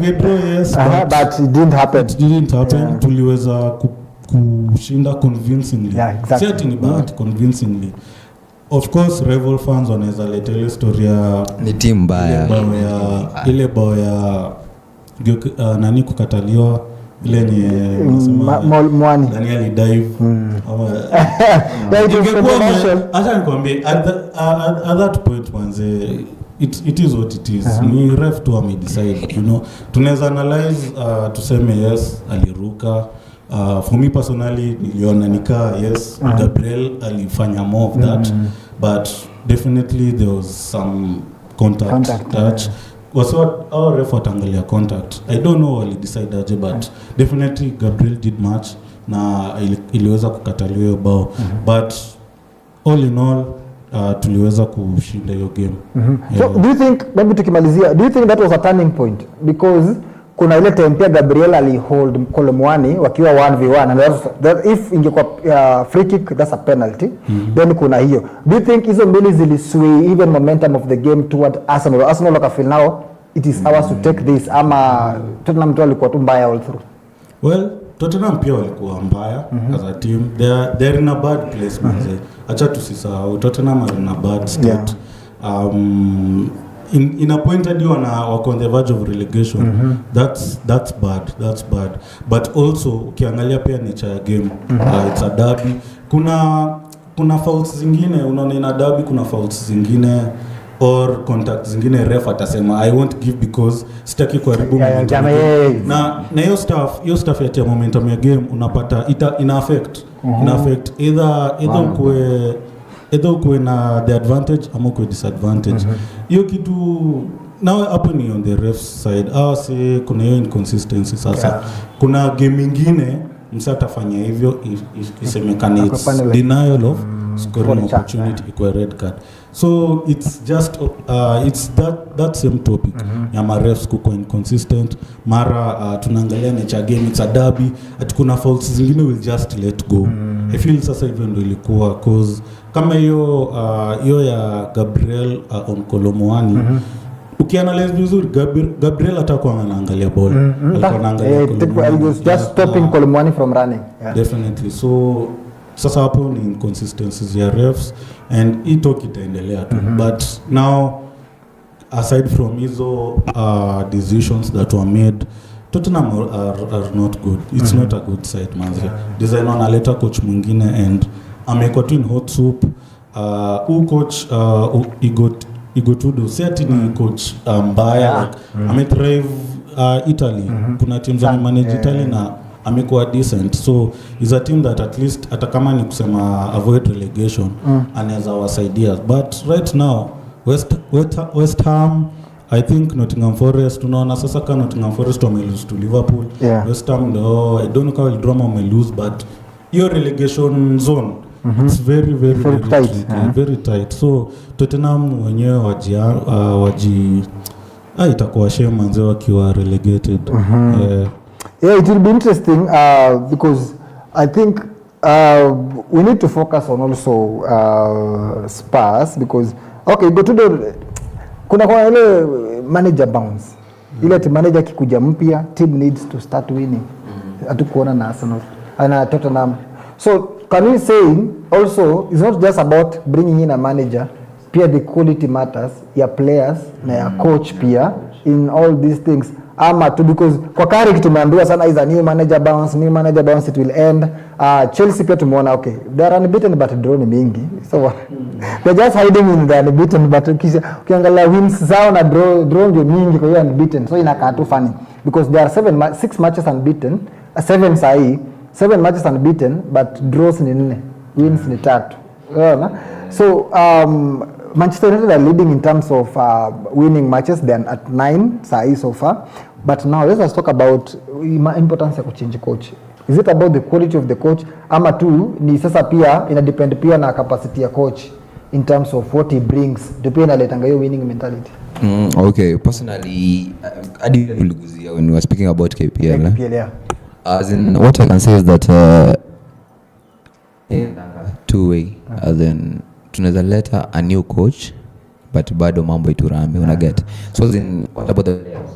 [SPEAKER 3] get draw, yes,
[SPEAKER 1] but it didn't happen.
[SPEAKER 3] Yeah. Tuliweza kushinda convincingly. Exactly. Ni bad convincingly. Of course, rival fans wanaweza leta ile story ya
[SPEAKER 2] ni team mbaya.
[SPEAKER 3] Ile bao ya nani kukataliwa ile ni
[SPEAKER 1] Mwani
[SPEAKER 3] Daniel dive. Acha nikwambie at that point manze, it is what it is. Ni ref tu amedecide, you know. Tunaweza analyze tuseme yes aliruka. For me personally niliona yes Gabriel alifanya more of that, but definitely there was some contact touch. Was what our ref watangalia contact. I don't know wali decide aje, but definitely Gabriel did much na iliweza kukataliwa bao. But all in all tuliweza kushinda hiyo game.
[SPEAKER 1] So do you think, maybe tukimalizia, do you think that was a turning point? Because kuna ile time pia Gabriel alihold Kolomwani wakiwa 1v1, and that if ingekuwa free kick that's a penalty. Then kuna hiyo. Do you think hizo mbili zilisway even momentum of the game toward Arsenal? Arsenal wakafeel now it is ours to take this, ama Tottenham tu walikuwa tu mbaya all through?
[SPEAKER 3] Well, Tottenham pia walikuwa mbaya as a team. They're in a bad place manze. Acha tusisahau Tottenham are in a bad state. In a point hadi wako on the verge of relegation. That's bad. But also ukiangalia pia nature ya game, it's a derby. Kuna fouls zingine unaona ina derby, kuna fouls zingine or contact zingine ref atasema I won't give because sitaki kuharibu momentum. Na hiyo stuff ya momentum ya game unapata ina affect either ukwe na the advantage ama ukwe disadvantage. Hiyo kitu now hapo ni on the ref side. Say kuna hiyo inconsistency sasa. Kuna game nyingine msatafanya hivyo isemekane it's denial of scoring opportunity equal red card. So it's just it's that same topic. Ya marefs kuko inconsistent, mara tunaangalia nature game, it's a derby, at kuna faults zingine will just let go. I feel sasa hivyo ndio ilikuwa cause kama hiyo ya Gabriel on Kolomwani. Ukianalyze vizuri Gabriel atakuwa anaangalia ball. Alikuwa anaangalia
[SPEAKER 1] Kolomwani. He was just stopping Kolomwani from running.
[SPEAKER 3] Definitely. So sasa hapo ni inconsistencies ya refs, and ito kitaendelea tu. But now aside from hizo decisions that were made, Tottenham are not good. It's not a good side manzi. Design analeta coach mwingine and amekuwa tu in hot soup. Coach Igotudo seti ni coach mbaya, ametrive Italy. Kuna teams za manage Italy na amekuwa decent. So is a team that at least hata kama ni kusema avoid relegation anaweza wasaidia. But right now West Ham, I think Nottingham Forest, tunaona sasa kama Nottingham Forest wamelose to Liverpool. West Ham no, I don't know how drama wamelose, but your relegation zone it's very tight. Very tight. So Tottenham wenyewe waji itakuwa shame manze wakiwa relegated.
[SPEAKER 1] It will be interesting because I think we need to focus on also Spurs, because okay, go to the kuna kwa ile manager bounce. Ile team manager kikuja mpya, team needs to start winning. Hatukuona na Arsenal na Tottenham. So can we say also it's not just about bringing in a manager, pia the quality matters ya players na ya coach pia in all these things. Ama tu because kwa Carrick tumeambiwa sana is a new manager bounce it will end. Chelsea pia tumeona okay they are unbeaten but draw ni mingi, so they're just hiding in the unbeaten but ukiangalia wins zao na draw ndio mingi, kwa hiyo unbeaten, so inakaa tu funny because there are 6 matches unbeaten, 7 sahi 7 matches unbeaten but draws ni 4, wins ni 3. So Manchester United are leading in terms of winning matches. They are at 9 sahi so far. But now let us talk about importance ya kuchange coach. Is it about the quality of the coach ama tu ni sasa pia ina depend pia na capacity ya coach in terms of what he brings to pia inaletanga hiyo winning mentality?
[SPEAKER 2] Okay, personally hadi uligusia when we were speaking about KPL.
[SPEAKER 1] Yeah.
[SPEAKER 2] As in what I can say is that two-way as in tunaweza leta a new coach but bado mambo iturame una get. So as in what about the players?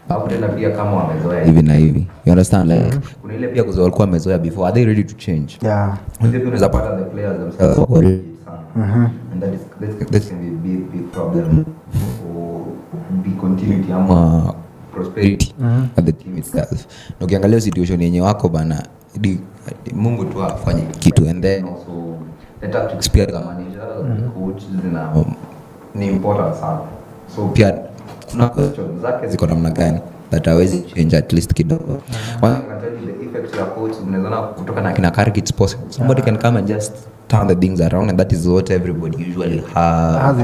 [SPEAKER 2] Hapo tena pia kama wamezoea hivi na hivi. You understand like kuna ile pia kuzoea walikuwa wamezoea before, are they ready to change?
[SPEAKER 1] Yeah.
[SPEAKER 2] Ndio unaweza pata the players themselves wako ready sana. And this can be a big problem for the continuity ama prosperity at the team itself. Na ukiangalia situation yenye wako bana, Mungu tu afanye kitu, and then also the tactics pia kama manager coach ni important sana. So pia kuna question zake ziko namna gani that hawezi change at least kidogo. One thing I tell you, the effect ya coach unaweza kutoka na kina Carrick, it's possible. Somebody can come and just turn the things around, and that is what everybody usually has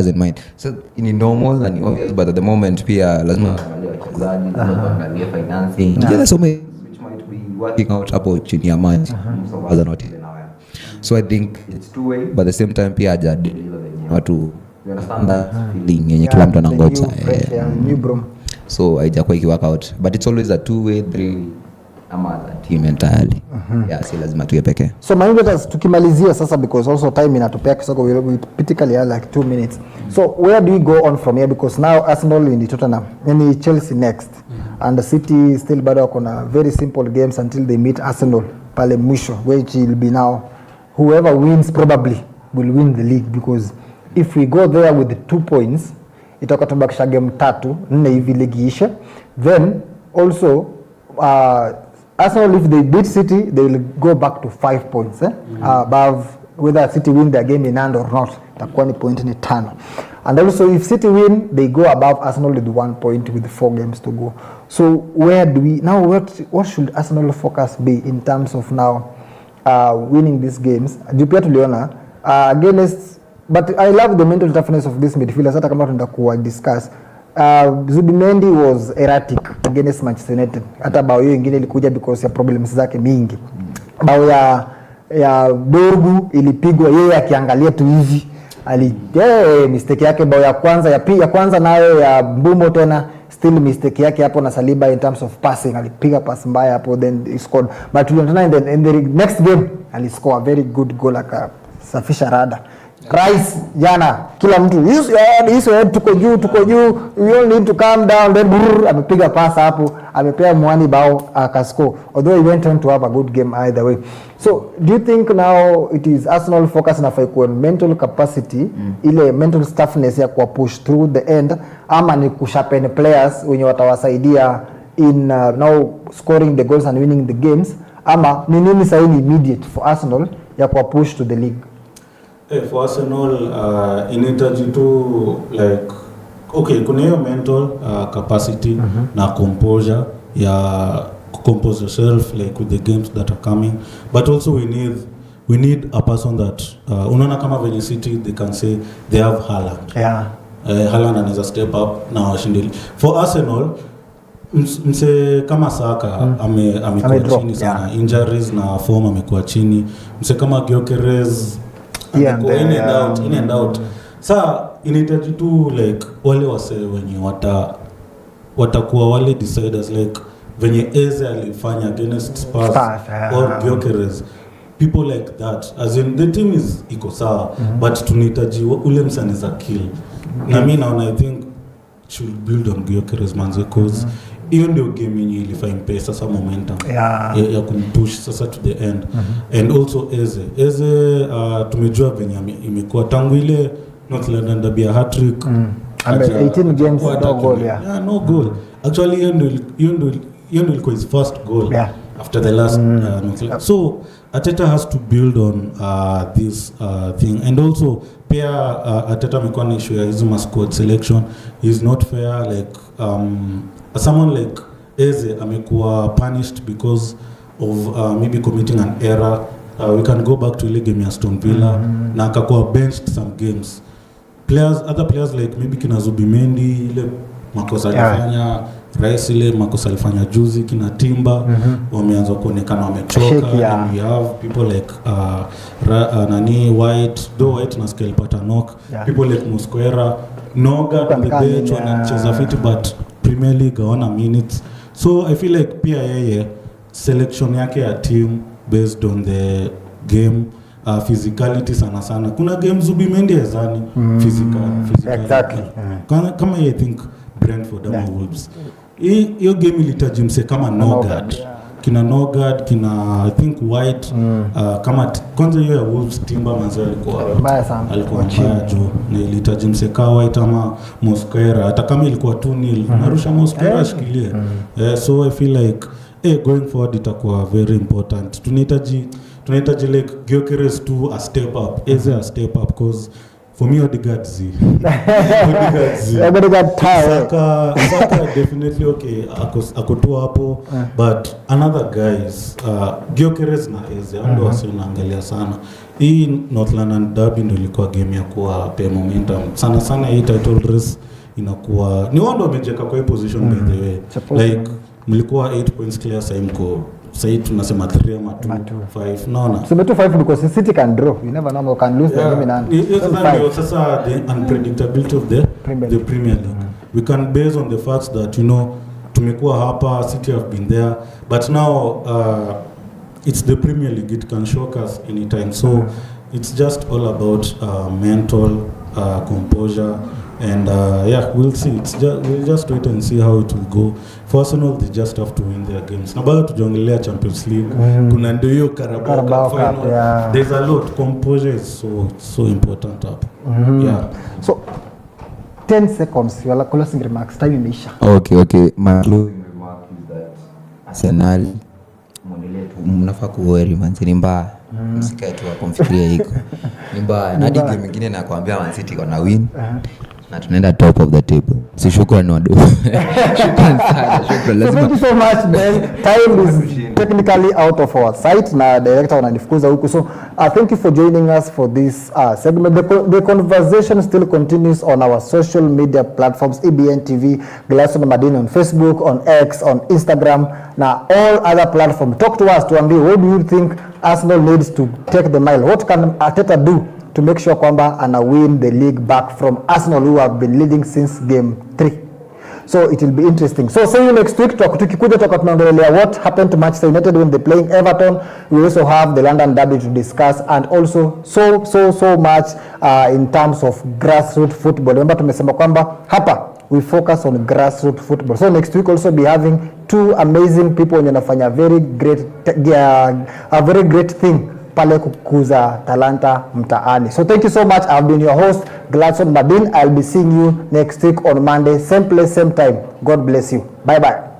[SPEAKER 2] in mind. So in normal and obvious, but at the moment pia lazima angalia wachezaji, lazima angalia financing. Yeah, so many which might be working out hapo chini ya maji. So are not even aware. So I think it's two way, but at the same time pia haja deliver wenyewe watu, you understand that feeling yenye kila mtu anangoja.
[SPEAKER 1] New bro.
[SPEAKER 2] So haijakuwa ikiwork out, but it's always a two way, three ama a team entirely. Yeah, si lazima tuwe pekee.
[SPEAKER 1] So my investors tukimalizia sasa, because also time inatupea kisogo, we typically have like 2 minutes. So where do we go on from here, because now Arsenal in the Tottenham and Chelsea next, and the City still bado wako na very simple games until they meet Arsenal pale mwisho, which will be now whoever wins probably will win the league, because if we go there with the 2 points itakuwa tubakisha game 3-4 hivi ligi ishe. Then also Arsenal, if they beat City, they will go back to 5 points above whether City win their game in hand or not. Itakuwa ni point ni 5. And also if City win, they go above Arsenal with 1 point with 4 games to go. So where do we now, what should Arsenal focus be in terms of now winning these games? Pia tuliona against, but I love the mental toughness of this midfielders. Hata kama tunataka kuwa discuss, Zubimendi was erratic against Manchester United. Hata bao hiyo ingine ilikuja because ya problems zake mingi. Bao ya Dorgu ilipigwa yeye akiangalia tu hivi. Mistake yake bao ya kwanza, ya kwanza nayo ya Mbumo tena still mistake yake hapo na Saliba in terms of passing, alipiga pass mbaya hapo, then he scored. But tuliona in the next game aliscore a very good goal, akasafisha rada. Rice jana kila mtu hizo tuko juu, we all need to calm down, then amepiga pass hapo, amepea Mwani bao akascore, although he went on to have a good game either way. So do you think now it is Arsenal focus na kwa mental capacity, ile mental toughness ya kwa push through the end, ama ni kusharpen players wenye watawasaidia in now scoring the goals and winning the games, ama ni nini sasa immediate for Arsenal ya kwa push to the league?
[SPEAKER 3] For Arsenal, inahitaji tu like, okay, kuna hiyo mental capacity na composure ya compose yourself like with the games that are coming, but also we need a person that unaona kama venye City they can say they have Haaland. Haaland anaweza step up na washindi. For Arsenal, mse kama Saka amekuwa chini sana, injuries na form amekuwa chini. Mse kama Gyökeres in and out. Sa inahitaji tu like wale wase wenye watakuwa wale deciders, like venye Eze alifanya against Spurs or Gyökeres, people like that, as in the team is iko sawa, but tunahitaji ule msaniza kill Na mimi naona I think should build on Gyökeres manze cause hiyo ndio game yenye ilifanya pesa sasa momentum ya kumpush sasa to the end. And also Eze tumejua venye imekuwa tangu ile North London derby hat-trick
[SPEAKER 1] 18 games no goal.
[SPEAKER 3] No goal actually hiyo ndio ilikuwa his first goal after the last so Arteta has to build on this thing. And also pia Arteta amekuwa na issue ya hizo squad selection is not fair, like someone like Eze amekuwa punished because of maybe committing an error. We can go back to ile game ya Aston Villa na akakuwa benched some games. Other players like maybe kina Zubimendi ile makosa alifanya, Rice ile makosa alifanya juzi, kina Timba wameanza kuonekana wamechoka. And we have people like nani White, though White na skill pata knock, people like Mosquera, Noga on the bench wanacheza fiti but Premier League hawana minutes. So I feel like pia yeye selection yake ya team based on the game physicality sana. Kuna game Zubimendi ezani physical.
[SPEAKER 1] Exactly.
[SPEAKER 3] Kama I think Brentford ama Wolves. Hiyo game ilitaji mse kama Nogard. Kina Nogard, kina I think White, kama kwanza hiyo ya Wolves Timber manzo alikuwa mbaya juu. Na ilitaji mse kama White ama Mosquera. Hata kama ilikuwa 2-0, narusha Mosquera ashikilie. So I feel like going forward itakuwa very important. Tunahitaji like Gyökeres to a step up, Eze a step up, because for me Odegaard Saka definitely okay akotoa hapo, but another guys Gyökeres na Eze ndio wasionaangalia sana. Hii North London derby ndio ilikuwa game ya kuwa pay momentum sana. Hii title race inakuwa ni wao ndio wamejeka kwa hii position by the way, like mlikuwa 8 points clear sasa mko say tunasema 3 ama 2-5 naona
[SPEAKER 1] so 2-5 because City can draw, you never know, can lose the game in hand.
[SPEAKER 3] Sasa the unpredictability of the Premier League we can base on the facts that tumekuwa hapa, City have been there, but now it's the Premier League, it can shock us anytime. So it's just all about mental composure. And we'll see. We'll just wait and see how it will go. For Arsenal, they just have to win their games. Na bado tujongelea Champions League. Kuna ndio hiyo Carabao Cup. There's a lot. Composure is so important up.
[SPEAKER 1] So 10 seconds. Your closing remarks. Time imeisha.
[SPEAKER 2] Okay. My closing remark is that Arsenal mnafaa kuweri manzi mbaya. Msikae tu akomfikiria hiko. Ni mbaya. Na game nyingine nakwambia Man City wana win. Na tunaenda top of the table. Si shukrani wadu. Shukrani sana.
[SPEAKER 1] Thank you so much, man. Time is technically out of our sight. Na director wananifukuza huku. So thank you for joining us for this segment. The conversation still continues on our social media platforms, EBN TV, Glasson Madin on Facebook, on X, on Instagram, na all other platforms. Talk to us, tuambie, what do you think Arsenal needs to take the mile? What can Arteta do to make sure kwamba ana win the league back from Arsenal, who have been leading since game 3? So it will be interesting. So see you next week. Tukikuja tunaongelea what happened to Manchester United when they playing Everton. We also have the London derby to discuss, and also so much in terms of grassroots football. Remember tumesema kwamba hapa we focus on grassroots football. So next week also be having two amazing people wenye wanafanya a very great thing pale kukuza talanta mtaani. So thank you so much. I've been your host, Gladson Madin. I'll be seeing you next week on Monday, same place, same time. God bless you. Bye bye.